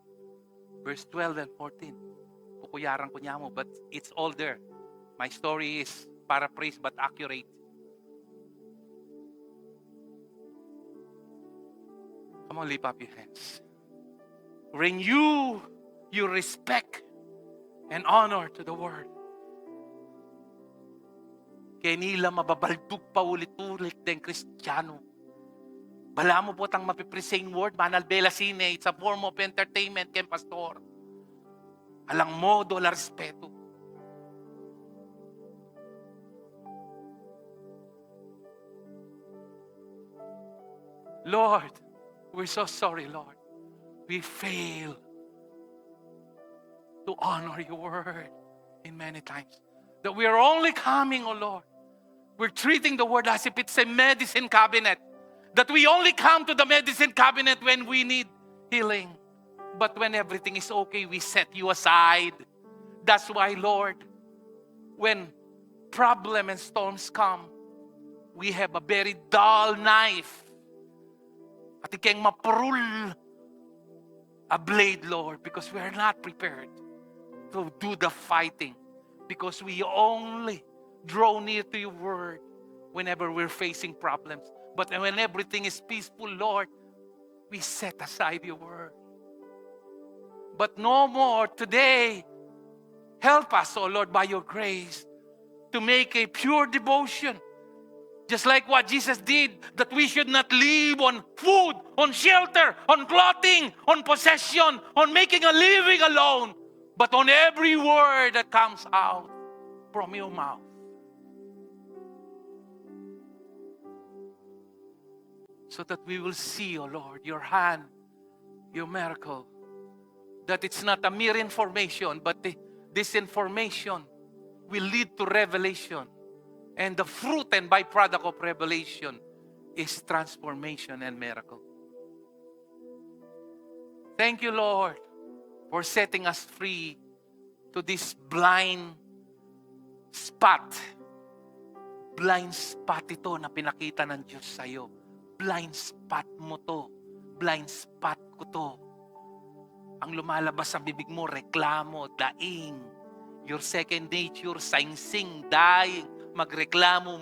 verse 12 and 14. Kukuyaran ko niya mo, but it's all there. My story is paraphrased but accurate. Come on, lift up your hands. Renew your respect and honor to the word. Kaya nila mababaldug pa ulit-ulit din Kristiyano. Bala mo po tang mapipresing word, manal bela sine, it's a form of entertainment kay pastor. Alang modo la respeto. Lord, we're so sorry, Lord. We fail to honor your word in many times. That we are only coming, oh Lord. We're treating the word as if it's a medicine cabinet. That we only come to the medicine cabinet when we need healing. But when everything is okay, we set you aside. That's why, Lord, when problem and storms come, we have a very dull knife. At ikeng mapurul a blade, Lord, because we are not prepared to do the fighting. Because we only draw near to your word whenever we're facing problems. But when everything is peaceful, Lord, we set aside your word. But no more today. Help us, oh Lord, by your grace to make a pure devotion. Just like what Jesus did, that we should not live on food, on shelter, on clothing, on possession, on making a living alone, but on every word that comes out from your mouth. So that we will see, oh Lord, your hand, your miracle. That it's not a mere information, but this information will lead to revelation. And the fruit and byproduct of revelation is transformation and miracle. Thank you, Lord, for setting us free to this blind spot. Blind spot ito na pinakita ng Diyos sa'yo. Blind spot mo to. Blind spot ko to. Ang lumalabas sa bibig mo, reklamo, daing. Your second nature, singsing, dying. Magreklamo,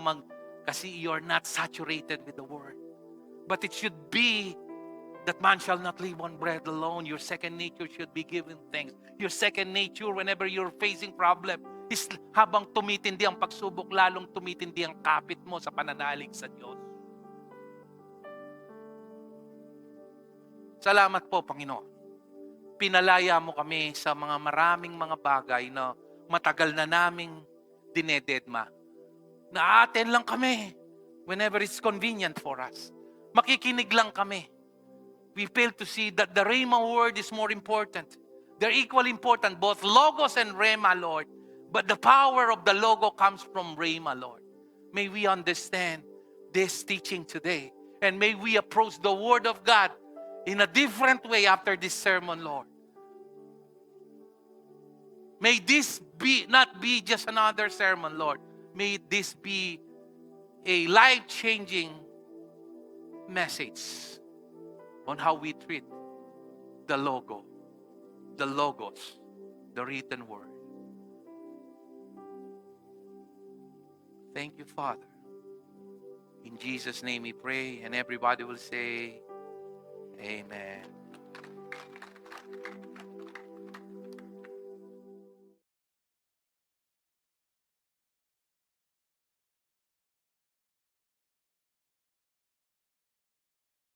Kasi you're not saturated with the Word. But it should be that man shall not live on bread alone. Your second nature should be giving thanks. Your second nature, whenever you're facing problem, is habang tumitindi ang pagsubok, lalong tumitindi ang kapit mo sa pananalig sa Diyos. Salamat po, Panginoon. Pinalaya mo kami sa mga maraming mga bagay na matagal na naming dinededma. Na-attend lang kami whenever it's convenient for us. Makikinig lang kami. We fail to see that the Rhema word is more important. They're equally important, both Logos and Rhema, Lord. But the power of the Logo comes from Rhema, Lord. May we understand this teaching today. And may we approach the Word of God in a different way after this sermon, Lord. May this not be just another sermon, Lord. May this be a life-changing message on how we treat the Logo, the Logos, the written word. Thank you, Father. In Jesus' name we pray, and everybody will say, Amen.